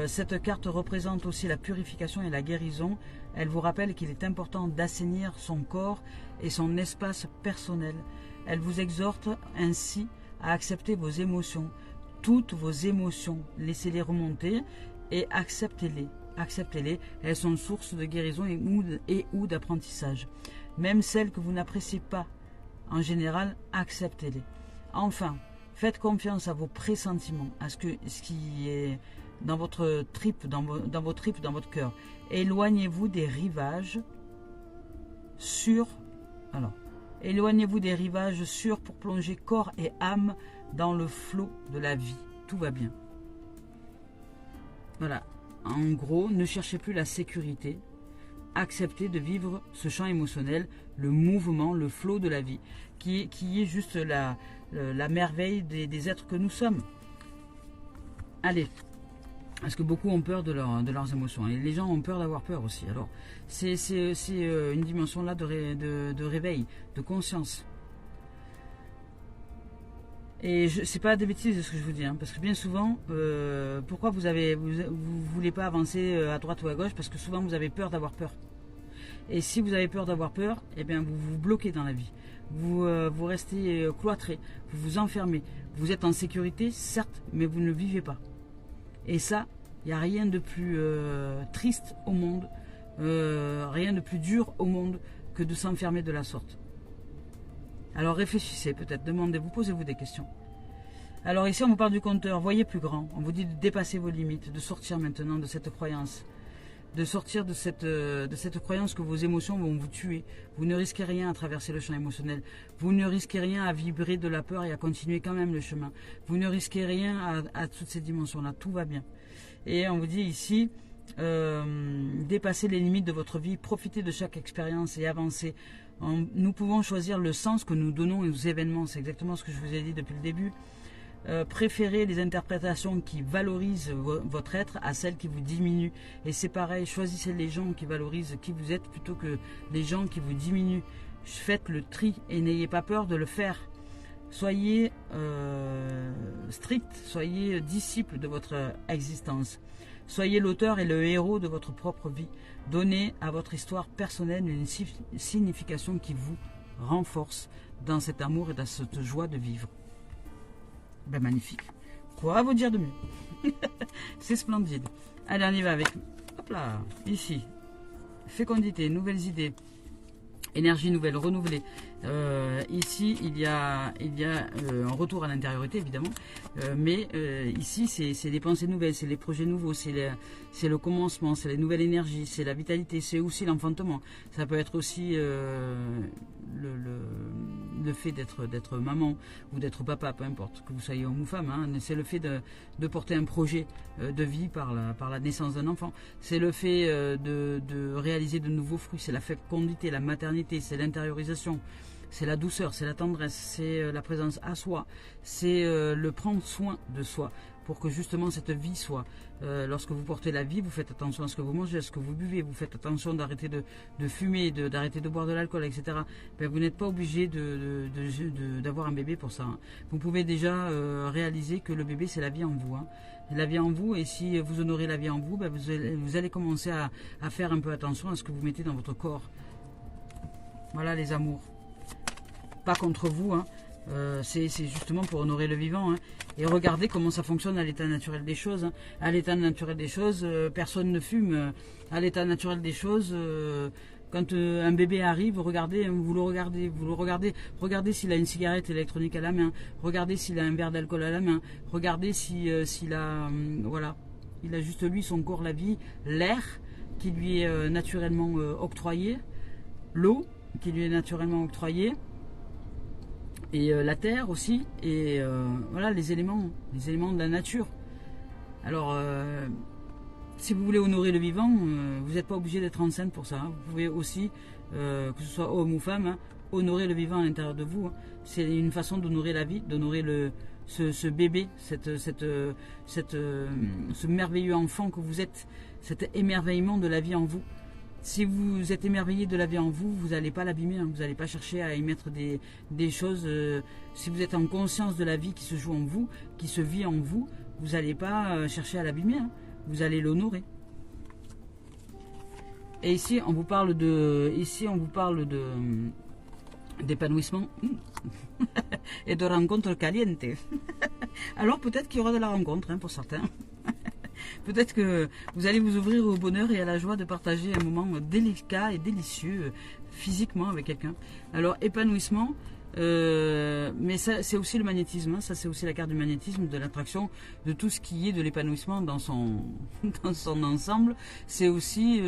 S1: Cette carte représente aussi la purification et la guérison. Elle vous rappelle qu'il est important d'assainir son corps et son espace personnel. Elle vous exhorte ainsi à accepter vos émotions, toutes vos émotions, laissez-les remonter et acceptez-les. Acceptez-les, elles sont source de guérison et ou d'apprentissage. Même celles que vous n'appréciez pas, en général, acceptez-les. Enfin, faites confiance à vos pressentiments, à ce qui est dans votre tripe, dans vos tripes, dans votre cœur. Éloignez-vous des rivages sûrs. Alors, éloignez-vous des rivages sûrs pour plonger corps et âme dans le flot de la vie. Tout va bien. Voilà. En gros, ne cherchez plus la sécurité. Acceptez de vivre ce champ émotionnel, le mouvement, le flot de la vie, qui est juste la merveille des êtres que nous sommes. Allez. Parce que beaucoup ont peur de leurs émotions. Et les gens ont peur d'avoir peur aussi. Alors, c'est une dimension là de réveil, de conscience. Et c'est pas des bêtises ce que je vous dis, hein, parce que bien souvent, pourquoi vous voulez pas avancer à droite ou à gauche? Parce que souvent vous avez peur d'avoir peur. Et si vous avez peur d'avoir peur, eh bien vous vous bloquez dans la vie. Vous restez cloîtré, vous vous enfermez. Vous êtes en sécurité, certes, mais vous ne vivez pas. Et ça, il n'y a rien de plus triste au monde rien de plus dur au monde que de s'enfermer de la sorte. Alors réfléchissez peut-être, demandez-vous, posez-vous des questions. Alors ici on vous parle du compteur, voyez plus grand, on vous dit de dépasser vos limites, de sortir maintenant de cette croyance, de sortir de cette croyance que vos émotions vont vous tuer. Vous ne risquez rien à traverser le champ émotionnel, vous ne risquez rien à vibrer de la peur et à continuer quand même le chemin, vous ne risquez rien à toutes ces dimensions-là, tout va bien. Et on vous dit ici, dépasser les limites de votre vie, profiter de chaque expérience et avancer. Nous pouvons choisir le sens que nous donnons aux événements, c'est exactement ce que je vous ai dit depuis le début. Préférez les interprétations qui valorisent votre être à celles qui vous diminuent. Et c'est pareil, choisissez les gens qui valorisent qui vous êtes plutôt que les gens qui vous diminuent. Faites le tri et n'ayez pas peur de le faire. Soyez strict, soyez disciple de votre existence. Soyez l'auteur et le héros de votre propre vie. Donnez à votre histoire personnelle une signification qui vous renforce dans cet amour et dans cette joie de vivre. Ben magnifique. Quoi vous dire de mieux? C'est splendide. Allez, on y va avec. Hop là, ici. Fécondité, nouvelles idées. Énergie nouvelle, renouvelée. Ici, il y a un retour à l'intériorité, évidemment. Mais ici, c'est des pensées nouvelles, c'est les projets nouveaux, c'est le commencement, c'est la nouvelle énergie, c'est la vitalité, c'est aussi l'enfantement. Ça peut être aussi le fait d'être maman ou d'être papa, peu importe, que vous soyez homme ou femme. Hein, c'est le fait de porter un projet de vie par la naissance d'un enfant. C'est le fait de réaliser de nouveaux fruits, c'est la fécondité, la maternité, c'est l'intériorisation. C'est la douceur, c'est la tendresse, c'est la présence à soi, c'est le prendre soin de soi pour que justement cette vie soit. Lorsque vous portez la vie, vous faites attention à ce que vous mangez, à ce que vous buvez, vous faites attention d'arrêter de fumer, d'arrêter de boire de l'alcool, etc. Ben, vous n'êtes pas obligé d'avoir un bébé pour ça. Hein. Vous pouvez déjà réaliser que le bébé c'est la vie en vous. Hein. La vie en vous, et si vous honorez la vie en vous, ben, vous allez commencer à faire un peu attention à ce que vous mettez dans votre corps. Voilà les amours. Pas contre vous, hein. C'est justement pour honorer le vivant. Hein. Et regardez comment ça fonctionne à l'état naturel des choses. Hein. À l'état naturel des choses, personne ne fume. À l'état naturel des choses, quand un bébé arrive, regardez, vous le regardez s'il a une cigarette électronique à la main, regardez s'il a un verre d'alcool à la main, regardez s'il a, voilà, il a juste lui, son corps, la vie, l'air qui lui est naturellement octroyé, l'eau qui lui est naturellement octroyée, et la terre aussi, et voilà les éléments de la nature. Alors, si vous voulez honorer le vivant, vous n'êtes pas obligé d'être enceinte pour ça. Hein. Vous pouvez aussi, que ce soit homme ou femme, hein, honorer le vivant à l'intérieur de vous. Hein. C'est une façon d'honorer la vie, d'honorer ce bébé, ce merveilleux enfant que vous êtes, cet émerveillement de la vie en vous. Si vous êtes émerveillé de la vie en vous, vous n'allez pas l'abîmer, hein. Vous n'allez pas chercher à y mettre des choses. Si vous êtes en conscience de la vie qui se joue en vous, qui se vit en vous, vous n'allez pas chercher à l'abîmer, hein. Vous allez l'honorer. Et ici, on vous parle d'épanouissement et de rencontres calientes. Alors peut-être qu'il y aura de la rencontre, hein, pour certains. Peut-être que vous allez vous ouvrir au bonheur et à la joie de partager un moment délicat et délicieux physiquement avec quelqu'un. Alors épanouissement, mais ça c'est aussi le magnétisme, hein, ça c'est aussi la carte du magnétisme, de l'attraction, de tout ce qui est de l'épanouissement dans son ensemble. C'est aussi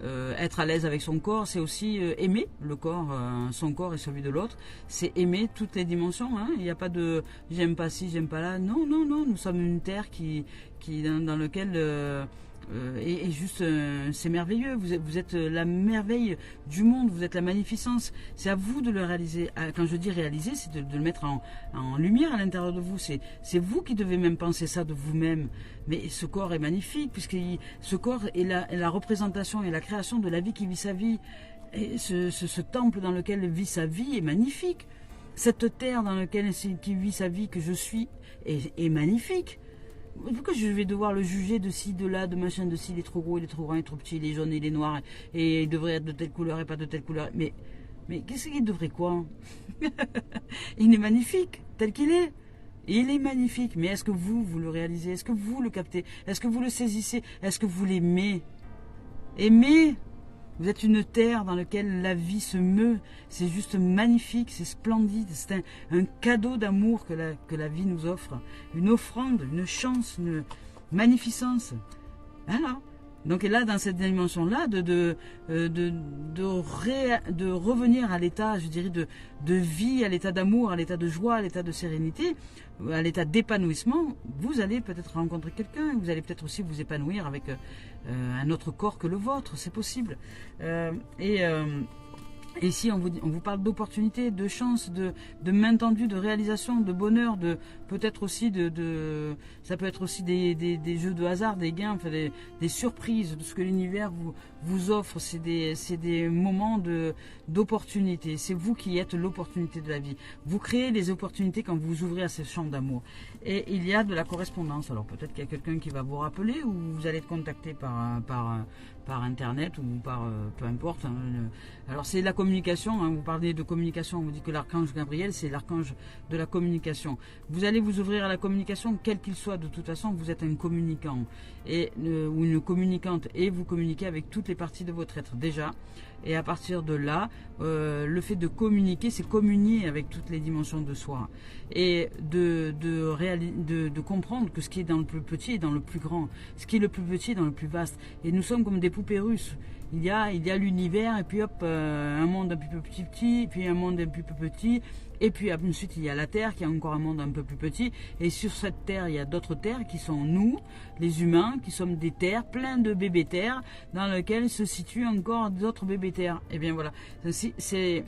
S1: être à l'aise avec son corps, c'est aussi aimer le corps, son corps et celui de l'autre. C'est aimer toutes les dimensions. Hein. Il n'y a pas de j'aime pas ci, j'aime pas là. Non, non, non. Nous sommes une terre qui dans lequel et juste c'est merveilleux. Vous êtes la merveille du monde. Vous êtes la magnificence. C'est à vous de le réaliser. Quand je dis réaliser, c'est de le mettre en lumière à l'intérieur de vous. C'est vous qui devez même penser ça de vous-même. Mais ce corps est magnifique puisque ce corps est la représentation et la création de la vie qui vit sa vie. Et ce temple dans lequel vit sa vie est magnifique. Cette terre dans laquelle qui vit sa vie que je suis est magnifique. Pourquoi je vais devoir le juger de ci, de là, de machin, de ci, il est trop gros, il est trop grand, il est trop petit, il est jaune, il est noir, et il devrait être de telle couleur et pas de telle couleur. Mais qu'est-ce qu'il devrait quoi? Il est magnifique, tel qu'il est. Il est magnifique, mais est-ce que vous le réalisez? Est-ce que vous le captez? Est-ce que vous le saisissez? Est-ce que vous l'aimez? Aimez. Vous êtes une terre dans laquelle la vie se meut. C'est juste magnifique, c'est splendide. C'est un cadeau d'amour que la vie nous offre. Une offrande, une chance, une magnificence. Voilà. Donc et là, dans cette dimension-là, de revenir à l'état, je dirais, de vie, à l'état d'amour, à l'état de joie, à l'état de sérénité, à l'état d'épanouissement, vous allez peut-être rencontrer quelqu'un, vous allez peut-être aussi vous épanouir avec un autre corps que le vôtre, c'est possible. Et ici, on vous parle d'opportunités, de chances, de main tendue, de réalisation, de bonheur, de peut-être aussi ça peut être aussi des jeux de hasard, des gains, enfin des surprises, de ce que l'univers vous offre. C'est des moments d'opportunité. C'est vous qui êtes l'opportunité de la vie. Vous créez les opportunités quand vous ouvrez à ces champs d'amour. Et il y a de la correspondance. Alors peut-être qu'il y a quelqu'un qui va vous rappeler ou vous allez être contacté par internet ou par peu importe. Hein. Alors c'est la communication, hein. Vous parlez de communication, on vous dit que l'archange Gabriel c'est l'archange de la communication. Vous allez vous ouvrir à la communication, quel qu'il soit, de toute façon vous êtes un communicant ou une communicante et vous communiquez avec toutes les parties de votre être déjà. Et à partir de là, le fait de communiquer, c'est communier avec toutes les dimensions de soi. Et de comprendre que ce qui est dans le plus petit est dans le plus grand. Ce qui est le plus petit est dans le plus vaste. Et nous sommes comme des poupées russes. Il y a l'univers, et puis hop, un monde un peu plus petit, puis un monde un peu plus petit. Et puis ensuite, il y a la Terre, qui est encore un monde un peu plus petit. Et sur cette Terre, il y a d'autres terres qui sont nous, les humains, qui sommes des terres, plein de bébés terres, dans lesquelles se situent encore d'autres bébés terres. Et bien voilà, c'est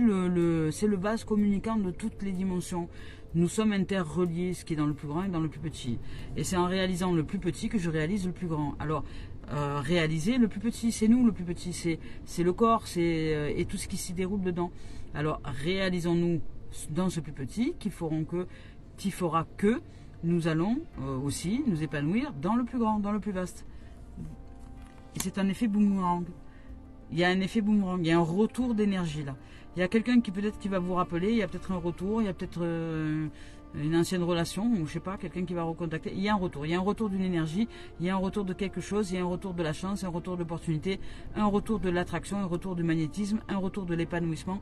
S1: le vase communicant de toutes les dimensions. Nous sommes interreliés, ce qui est dans le plus grand et dans le plus petit. Et c'est en réalisant le plus petit que je réalise le plus grand. Alors, réaliser le plus petit, c'est nous le plus petit, c'est le corps, et tout ce qui s'y déroule dedans. Alors, réalisons-nous dans ce plus petit qui fera que nous allons aussi nous épanouir dans le plus grand, dans le plus vaste. Et c'est un effet boomerang. Il y a un effet boomerang, il y a un retour d'énergie là. Il y a quelqu'un qui peut-être qui va vous rappeler, il y a peut-être un retour, il y a peut-être une ancienne relation, ou je sais pas, quelqu'un qui va recontacter. Il y a un retour d'une énergie, il y a un retour de quelque chose, il y a un retour de la chance, un retour de l'opportunité, un retour de l'attraction, un retour du magnétisme, un retour de l'épanouissement,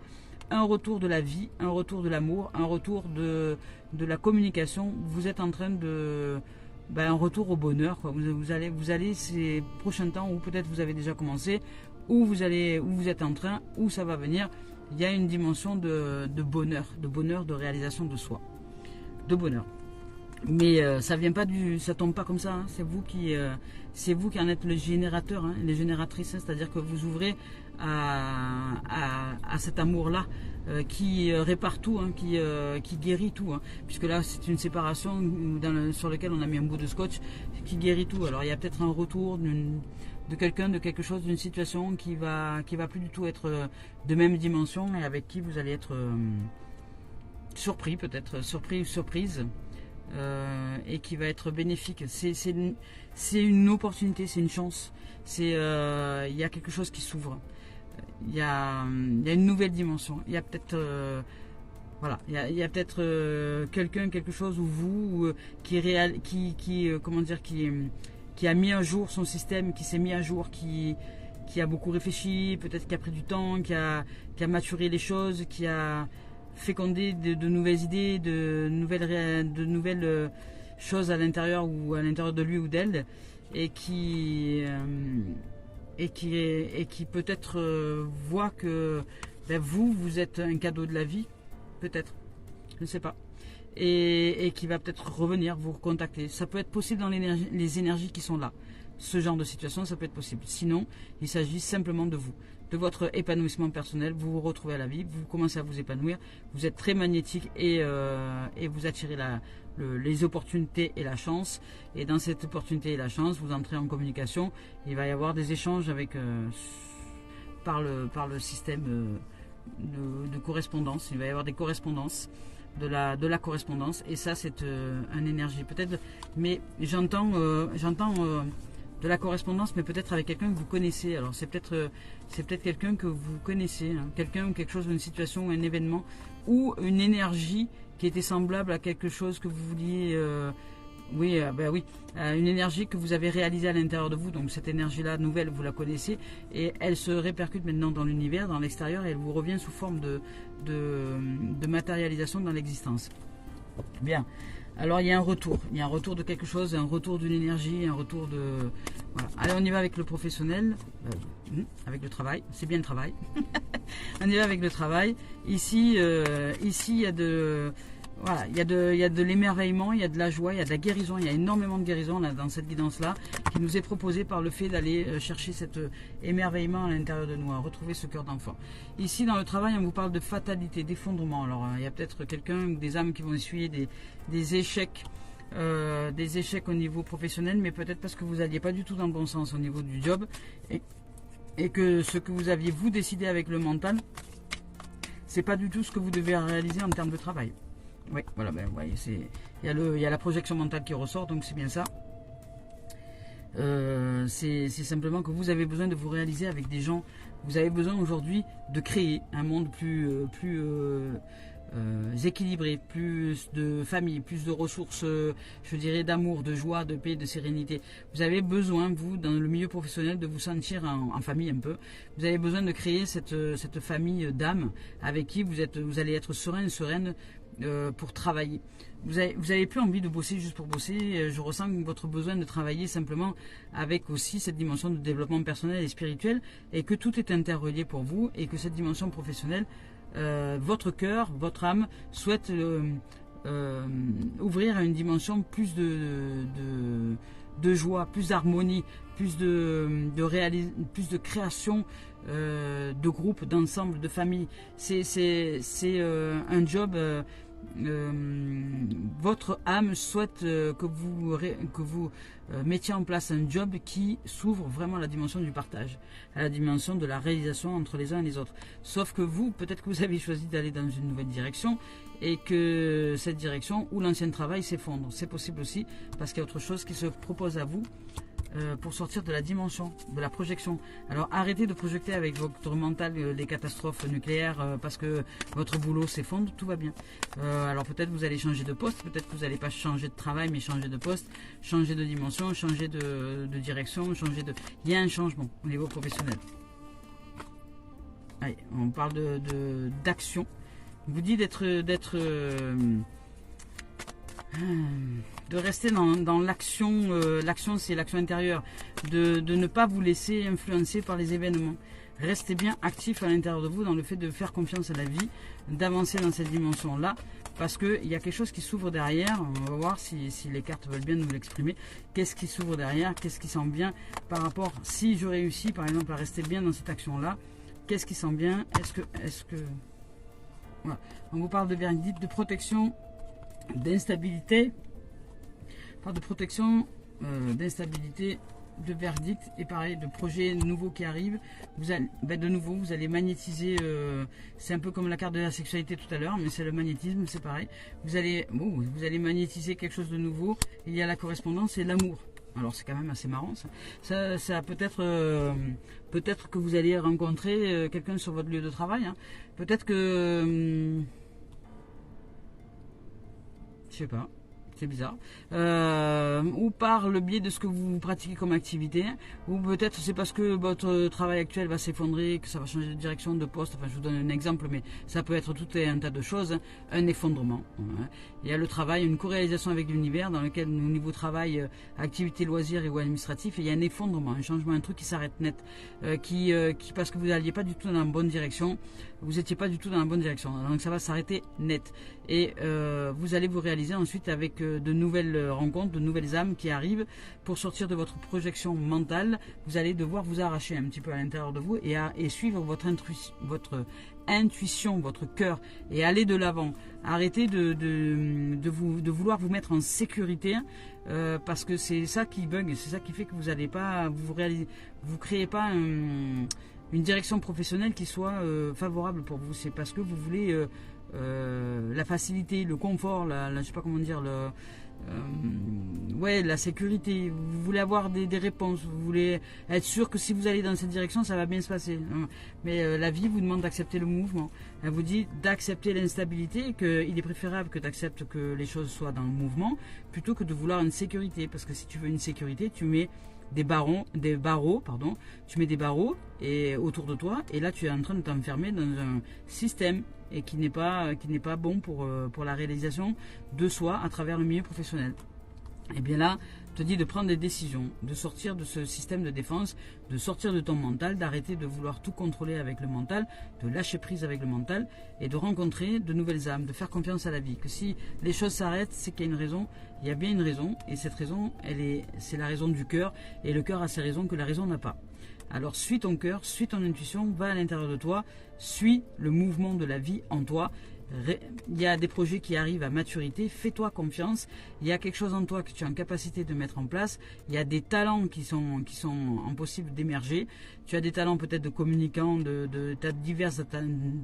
S1: un retour de la vie, un retour de l'amour, un retour de la communication. Vous êtes en train de... un retour au bonheur, quoi. Vous allez ces prochains temps, ou peut-être vous avez déjà commencé, où vous êtes en train, où ça va venir. Il y a une dimension de bonheur, de réalisation de soi, de bonheur. Mais ça tombe pas comme ça. Hein. C'est vous qui en êtes le générateur, hein, les génératrices. Hein, c'est-à-dire que vous ouvrez à cet amour-là qui répare tout, hein, qui guérit tout. Hein, puisque là, c'est une séparation sur laquelle on a mis un bout de scotch qui guérit tout. Alors il y a peut-être un retour de quelqu'un, de quelque chose, d'une situation qui va plus du tout être de même dimension et avec qui vous allez être surpris peut-être, surpris ou surprise, et qui va être bénéfique. C'est une opportunité, c'est une chance. Il y a quelque chose qui s'ouvre. Il y a une nouvelle dimension. Il y a peut-être voilà, il y a peut-être quelqu'un, quelque chose ou vous qui a mis à jour son système, qui s'est mis à jour, qui a beaucoup réfléchi, peut-être qui a pris du temps, qui a maturé les choses, qui a fécondé de nouvelles idées, de nouvelles choses à l'intérieur ou à l'intérieur de lui ou d'elle, et qui peut-être voit que vous êtes un cadeau de la vie, peut-être, je ne sais pas. Et qui va peut-être revenir vous recontacter. Ça peut être possible dans les énergies qui sont là. Ce genre de situation, ça peut être possible. Sinon, il s'agit simplement de vous, de votre épanouissement personnel. Vous vous retrouvez à la vie, vous commencez à vous épanouir. Vous êtes très magnétique et vous attirez les opportunités et la chance. Et dans cette opportunité et la chance, vous entrez en communication. Il va y avoir des échanges par le système de correspondance. Il va y avoir des correspondances. De la correspondance, et ça c'est une énergie peut-être, mais j'entends de la correspondance, mais peut-être avec quelqu'un que vous connaissez. Alors c'est peut-être quelqu'un que vous connaissez, hein, quelqu'un ou quelque chose, une situation, un événement ou une énergie qui était semblable à quelque chose que vous vouliez Oui, ben oui, une énergie que vous avez réalisée à l'intérieur de vous. Donc cette énergie-là nouvelle, vous la connaissez et elle se répercute maintenant dans l'univers, dans l'extérieur, et elle vous revient sous forme de matérialisation dans l'existence. Bien. Alors il y a un retour de quelque chose, un retour d'une énergie, un retour de... Voilà. Allez, on y va avec le professionnel, avec le travail, c'est bien le travail. On y va avec le travail. Ici, il y a de... Voilà, il y a de l'émerveillement, il y a de la joie, il y a de la guérison, il y a énormément de guérison là, dans cette guidance-là, qui nous est proposée par le fait d'aller chercher cet émerveillement à l'intérieur de nous, à retrouver ce cœur d'enfant. Ici, dans le travail, on vous parle de fatalité, d'effondrement. Alors, il y a peut-être quelqu'un ou des âmes qui vont essuyer des échecs au niveau professionnel, mais peut-être parce que vous n'alliez pas du tout dans le bon sens au niveau du job, et que ce que vous aviez, vous, décidé avec le mental, c'est pas du tout ce que vous devez réaliser en termes de travail. Oui, voilà, ben, ouais, il y a la projection mentale qui ressort, donc c'est bien ça. C'est simplement que vous avez besoin de vous réaliser avec des gens. Vous avez besoin aujourd'hui de créer un monde plus équilibré, plus de famille, plus de ressources, je dirais d'amour, de joie, de paix, de sérénité. Vous avez besoin, vous, dans le milieu professionnel, de vous sentir en famille un peu. Vous avez besoin de créer cette famille d'âmes avec qui vous allez être sereine, pour travailler. Vous avez plus envie de bosser juste pour bosser. Je ressens votre besoin de travailler simplement avec aussi cette dimension de développement personnel et spirituel, et que tout est interrelié pour vous, et que cette dimension professionnelle, votre cœur, votre âme souhaite ouvrir à une dimension plus de joie, plus d'harmonie, plus de création de groupe, d'ensemble, de famille. C'est un job. Votre âme souhaite que vous mettiez en place un job qui s'ouvre vraiment à la dimension du partage, à la dimension de la réalisation entre les uns et les autres. Sauf que vous, peut-être que vous avez choisi d'aller dans une nouvelle direction, et que cette direction ou l'ancien travail s'effondre. C'est possible aussi, parce qu'il y a autre chose qui se propose à vous pour sortir de la dimension, de la projection. Alors arrêtez de projeter avec votre mental les catastrophes nucléaires parce que votre boulot s'effondre, tout va bien. Alors peut-être vous allez changer de poste, peut-être que vous n'allez pas changer de travail, mais changer de poste, changer de dimension, changer de direction, il y a un changement au niveau professionnel. Allez, on parle d'action. On vous dit de rester dans l'action. L'action, c'est l'action intérieure, de ne pas vous laisser influencer par les événements. Restez bien actif à l'intérieur de vous dans le fait de faire confiance à la vie, d'avancer dans cette dimension-là, parce qu'il y a quelque chose qui s'ouvre derrière. On va voir si les cartes veulent bien nous l'exprimer. Qu'est-ce qui s'ouvre derrière? Qu'est-ce qui sent bien par rapport, si je réussis par exemple à rester bien dans cette action-là, qu'est-ce qui sent bien? Est-ce que... Voilà. On vous parle de verdict, de protection, d'instabilité, de protection, d'instabilité, de verdict, et pareil, de projets nouveaux qui arrivent. De nouveau, vous allez magnétiser, c'est un peu comme la carte de la sexualité tout à l'heure, mais c'est le magnétisme, c'est pareil. Vous allez magnétiser quelque chose de nouveau. Il y a la correspondance et l'amour. Alors c'est quand même assez marrant ça. Ça peut-être que vous allez rencontrer quelqu'un sur votre lieu de travail. Hein. Peut-être que je sais pas. C'est bizarre. Ou par le biais de ce que vous pratiquez comme activité, ou peut-être c'est parce que votre travail actuel va s'effondrer, que ça va changer de direction, de poste. Enfin, je vous donne un exemple, mais ça peut être tout un tas de choses. Hein. Un effondrement. Hein. Il y a le travail, une co-réalisation avec l'univers, dans lequel, au niveau travail, activité, loisirs et ou administratif, il y a un effondrement, un changement, un truc qui s'arrête net, qui parce que vous n'alliez pas du tout dans la bonne direction, vous n'étiez pas du tout dans la bonne direction. Donc ça va s'arrêter net. Et vous allez vous réaliser ensuite avec de nouvelles rencontres, de nouvelles âmes qui arrivent pour sortir de votre projection mentale. Vous allez devoir vous arracher un petit peu à l'intérieur de vous et suivre votre intuition, votre cœur, et aller de l'avant. Arrêtez de vouloir vous mettre en sécurité parce que c'est ça qui bug, c'est ça qui fait que vous n'allez pas vous créez pas une direction professionnelle qui soit favorable pour vous. C'est parce que vous voulez la facilité, le confort, je sais pas comment dire, ouais, la sécurité, vous voulez avoir des réponses, vous voulez être sûr que si vous allez dans cette direction, ça va bien se passer. Mais la vie vous demande d'accepter le mouvement. Elle vous dit d'accepter l'instabilité, qu'il est préférable que tu acceptes que les choses soient dans le mouvement, plutôt que de vouloir une sécurité. Parce que si tu veux une sécurité, tu mets des barreaux, tu mets des barreaux autour de toi, et là tu es en train de t'enfermer dans un système et qui n'est pas bon pour la réalisation de soi à travers le milieu professionnel. Et bien là, te dit de prendre des décisions, de sortir de ce système de défense, de sortir de ton mental, d'arrêter de vouloir tout contrôler avec le mental, de lâcher prise avec le mental et de rencontrer de nouvelles âmes, de faire confiance à la vie. Que si les choses s'arrêtent, c'est qu'il y a une raison, il y a bien une raison, et cette raison, c'est la raison du cœur, et le cœur a ses raisons que la raison n'a pas. Alors suis ton cœur, suis ton intuition, va à l'intérieur de toi, suis le mouvement de la vie en toi. Il y a des projets qui arrivent à maturité, fais-toi confiance, il y a quelque chose en toi que tu es en capacité de mettre en place, il y a des talents qui sont impossibles d'émerger, tu as des talents peut-être de communicant, tu as divers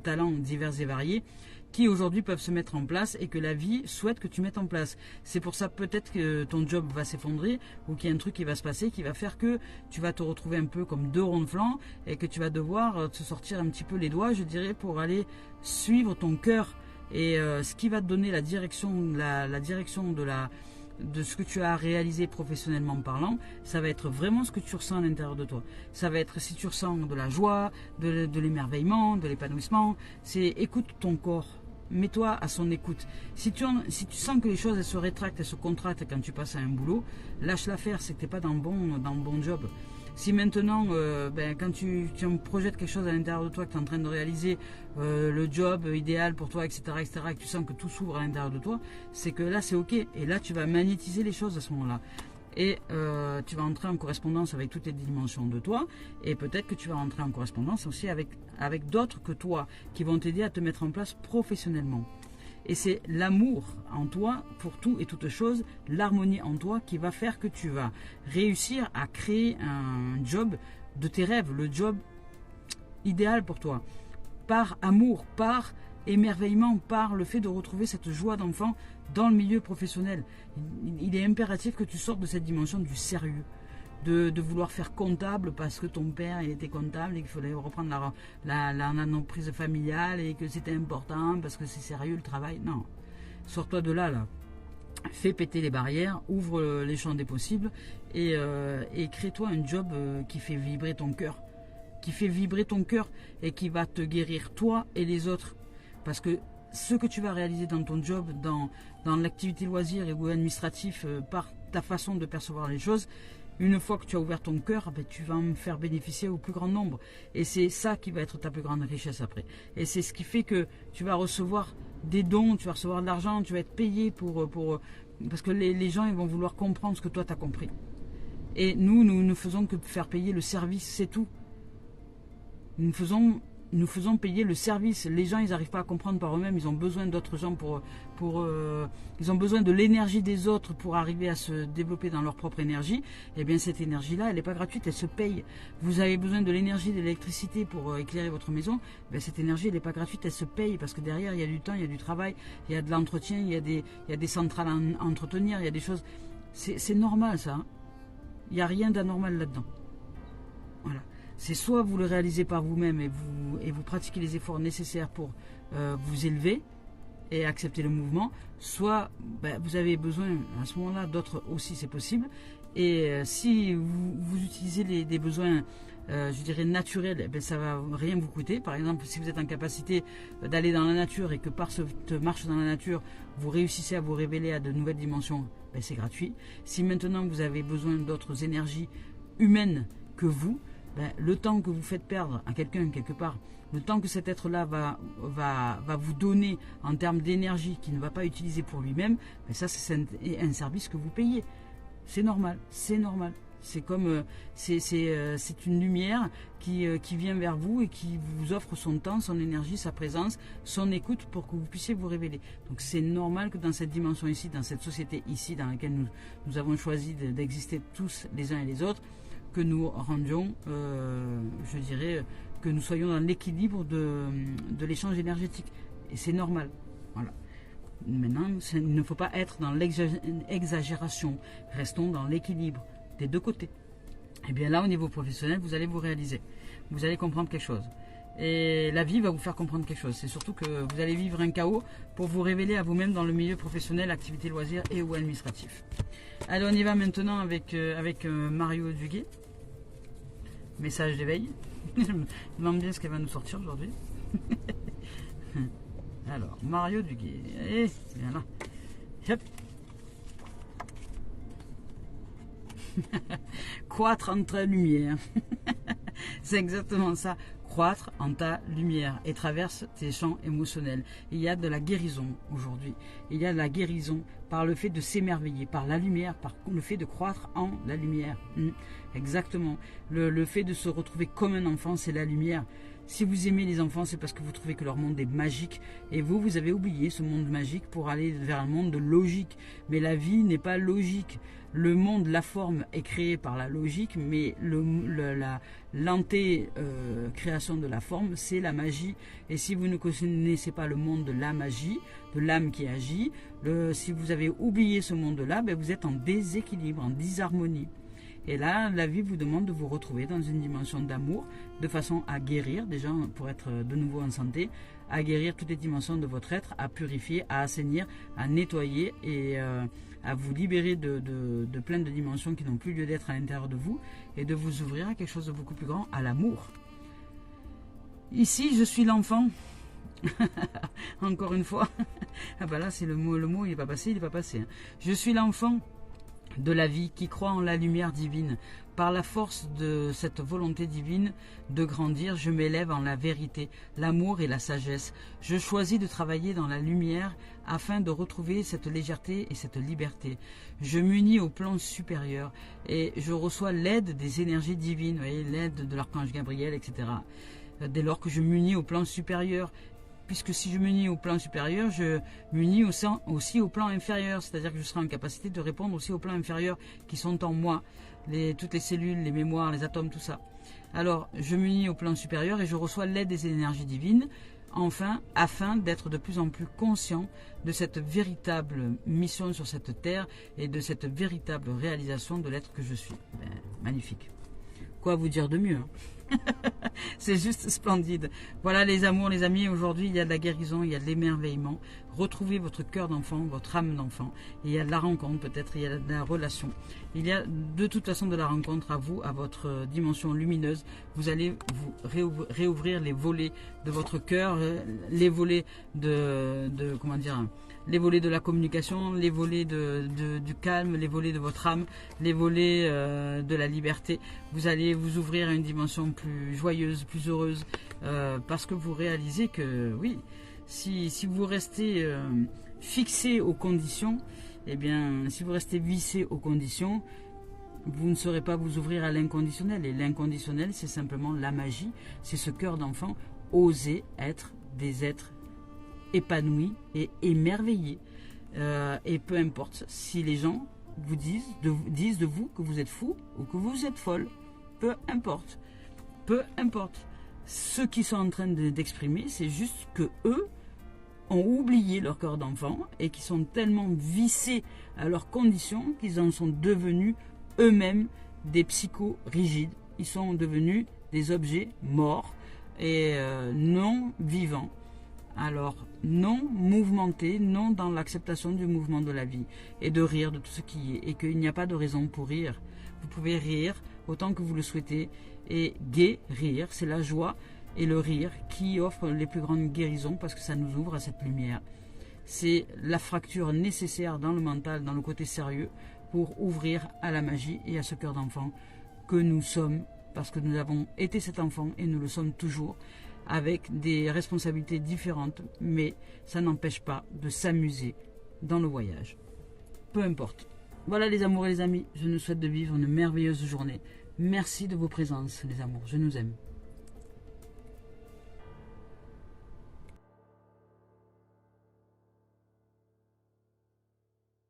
S1: talents divers et variés, qui aujourd'hui peuvent se mettre en place et que la vie souhaite que tu mettes en place. C'est pour ça peut-être que ton job va s'effondrer ou qu'il y a un truc qui va se passer qui va faire que tu vas te retrouver un peu comme deux ronds de flanc et que tu vas devoir te sortir un petit peu les doigts, je dirais, pour aller suivre ton cœur. Et ce qui va te donner la direction, la direction de ce que tu as réalisé professionnellement parlant, ça va être vraiment ce que tu ressens à l'intérieur de toi. Ça va être si tu ressens de la joie, de l'émerveillement, de l'épanouissement, c'est écoute ton corps. Mets-toi à son écoute. Si tu sens que les choses elles se rétractent, elles se contractent quand tu passes à un boulot, lâche l'affaire, c'est que tu n'es pas dans le bon job. Si maintenant, quand tu projettes quelque chose à l'intérieur de toi, que tu es en train de réaliser le job idéal pour toi, etc., et que tu sens que tout s'ouvre à l'intérieur de toi, c'est que là c'est ok. Et là tu vas magnétiser les choses à ce moment-là. Et tu vas entrer en correspondance avec toutes les dimensions de toi. Et peut-être que tu vas entrer en correspondance aussi avec d'autres que toi, qui vont t'aider à te mettre en place professionnellement. Et c'est l'amour en toi pour tout et toute chose, l'harmonie en toi qui va faire que tu vas réussir à créer un job de tes rêves, le job idéal pour toi. Par amour, par émerveillement, par le fait de retrouver cette joie d'enfant dans le milieu professionnel. Il est impératif que tu sortes de cette dimension du sérieux. De vouloir faire comptable parce que ton père il était comptable et qu'il fallait reprendre l'entreprise familiale et que c'était important parce que c'est sérieux le travail. Non, sors-toi de là. Fais péter les barrières, ouvre les champs des possibles et crée-toi un job qui fait vibrer ton cœur. Qui fait vibrer ton cœur et qui va te guérir toi et les autres. Parce que ce que tu vas réaliser dans ton job, dans l'activité loisir ou administratif, par ta façon de percevoir les choses, une fois que tu as ouvert ton cœur, tu vas en faire bénéficier au plus grand nombre. Et c'est ça qui va être ta plus grande richesse après. Et c'est ce qui fait que tu vas recevoir des dons, tu vas recevoir de l'argent, tu vas être payé parce que les gens ils vont vouloir comprendre ce que toi tu as compris. Et nous ne faisons que faire payer le service, c'est tout. Nous faisons payer le service. Les gens, ils n'arrivent pas à comprendre par eux-mêmes. Ils ont besoin d'autres gens ils ont besoin de l'énergie des autres pour arriver à se développer dans leur propre énergie. Et bien, cette énergie-là, elle n'est pas gratuite, elle se paye. Vous avez besoin de l'énergie, de l'électricité pour éclairer votre maison. Bien, cette énergie, elle n'est pas gratuite, elle se paye parce que derrière, il y a du temps, il y a du travail, il y a de l'entretien, il y a des centrales à entretenir, il y a des choses. C'est normal, ça. Hein. Il n'y a rien d'anormal là-dedans. Voilà. C'est soit vous le réalisez par vous-même et vous pratiquez les efforts nécessaires pour vous élever et accepter le mouvement, soit vous avez besoin à ce moment-là d'autres aussi, c'est possible. Et si vous utilisez des besoins, je dirais naturels, ça va rien vous coûter. Par exemple, si vous êtes en capacité d'aller dans la nature et que par cette marche dans la nature, vous réussissez à vous révéler à de nouvelles dimensions, c'est gratuit. Si maintenant vous avez besoin d'autres énergies humaines que vous, le temps que vous faites perdre à quelqu'un quelque part, le temps que cet être-là va vous donner en termes d'énergie qu'il ne va pas utiliser pour lui-même, ça c'est un service que vous payez. C'est normal, c'est normal. C'est comme c'est une lumière qui vient vers vous et qui vous offre son temps, son énergie, sa présence, son écoute pour que vous puissiez vous révéler. Donc c'est normal que dans cette dimension ici, dans cette société ici dans laquelle nous avons choisi d'exister tous les uns et les autres, que nous rendions, je dirais, que nous soyons dans l'équilibre de l'échange énergétique. Et c'est normal. Voilà. Maintenant, il ne faut pas être dans l'exagération. Restons dans l'équilibre des deux côtés. Et bien là, au niveau professionnel, vous allez vous réaliser. Vous allez comprendre quelque chose. Et la vie va vous faire comprendre quelque chose. C'est surtout que vous allez vivre un chaos pour vous révéler à vous-même dans le milieu professionnel, activité loisirs et ou administratif. Allez, on y va maintenant avec Mario Duguay. Message d'éveil. Je me demande bien ce qu'elle va nous sortir aujourd'hui. Alors, Mario Duguay. Allez, viens là. Hop. Croître en ta lumière. C'est exactement ça. Croître en ta lumière et traverse tes champs émotionnels. Il y a de la guérison aujourd'hui. Il y a de la guérison par le fait de s'émerveiller, par la lumière, par le fait de croître en la lumière. Exactement. Le fait de se retrouver comme un enfant, c'est la lumière. Si vous aimez les enfants, c'est parce que vous trouvez que leur monde est magique. Et vous avez oublié ce monde magique pour aller vers un monde de logique. Mais la vie n'est pas logique. Le monde, la forme est créée par la logique, mais l'anté-création de la forme, c'est la magie. Et si vous ne connaissez pas le monde de la magie, de l'âme qui agit, si vous avez oublié ce monde-là, ben vous êtes en déséquilibre, en disharmonie. Et là, la vie vous demande de vous retrouver dans une dimension d'amour, de façon à guérir, déjà pour être de nouveau en santé, à guérir toutes les dimensions de votre être, à purifier, à assainir, à nettoyer et à vous libérer de plein de dimensions qui n'ont plus lieu d'être à l'intérieur de vous et de vous ouvrir à quelque chose de beaucoup plus grand, à l'amour. Ici, je suis l'enfant. Encore une fois. Ah bah là, c'est le mot il n'est pas passé, il n'est pas passé. Hein. Je suis l'enfant de la vie qui croit en la lumière divine. Par la force de cette volonté divine de grandir, je m'élève en la vérité, l'amour et la sagesse. Je choisis de travailler dans la lumière afin de retrouver cette légèreté et cette liberté. Je m'unis au plan supérieur et je reçois l'aide des énergies divines, vous voyez, l'aide de l'archange Gabriel, etc. Dès lors que je m'unis au plan supérieur, puisque si je m'unis au plan supérieur, je m'unis aussi au plan inférieur, c'est-à-dire que je serai en capacité de répondre aussi au plan inférieur qui sont en moi, toutes les cellules, les mémoires, les atomes, tout ça. Alors, je m'unis au plan supérieur et je reçois l'aide des énergies divines, enfin, afin d'être de plus en plus conscient de cette véritable mission sur cette terre et de cette véritable réalisation de l'être que je suis. Ben, magnifique. Quoi vous dire de mieux, hein? C'est juste splendide. Voilà les amours, les amis, aujourd'hui il y a de la guérison, il y a de l'émerveillement. Retrouvez votre cœur d'enfant, votre âme d'enfant. Il y a de la rencontre peut-être, il y a de la relation. Il y a de toute façon de la rencontre à vous, à votre dimension lumineuse. Vous allez vous réouvrir les volets de votre cœur, les volets comment dire, les volets de la communication, les volets du calme, les volets de votre âme, les volets de la liberté. Vous allez vous ouvrir à une dimension plus joyeuse, plus heureuse, parce que vous réalisez que, oui, si vous restez fixé aux conditions, eh bien, si vous restez vissé aux conditions, vous ne saurez pas vous ouvrir à l'inconditionnel. Et l'inconditionnel, c'est simplement la magie, c'est ce cœur d'enfant, oser être des êtres épanouis et émerveillés. Et peu importe si les gens vous disent de vous que vous êtes fou ou que vous êtes folle. Peu importe. Peu importe. Ce qu'ils sont en train d'exprimer, c'est juste que eux ont oublié leur corps d'enfant et qui sont tellement vissés à leurs conditions qu'ils en sont devenus eux-mêmes des psychos rigides. Ils sont devenus des objets morts et non vivants. Alors, non mouvementés, non dans l'acceptation du mouvement de la vie et de rire de tout ce qui est et qu'il n'y a pas de raison pour rire. Vous pouvez rire autant que vous le souhaitez et rire, c'est la joie et le rire qui offre les plus grandes guérisons parce que ça nous ouvre à cette lumière. C'est la fracture nécessaire dans le mental, dans le côté sérieux pour ouvrir à la magie et à ce cœur d'enfant que nous sommes parce que nous avons été cet enfant et nous le sommes toujours avec des responsabilités différentes, mais ça n'empêche pas de s'amuser dans le voyage. Peu importe. Voilà les amours et les amis, je nous souhaite de vivre une merveilleuse journée. Merci de vos présences les amours, je nous aime.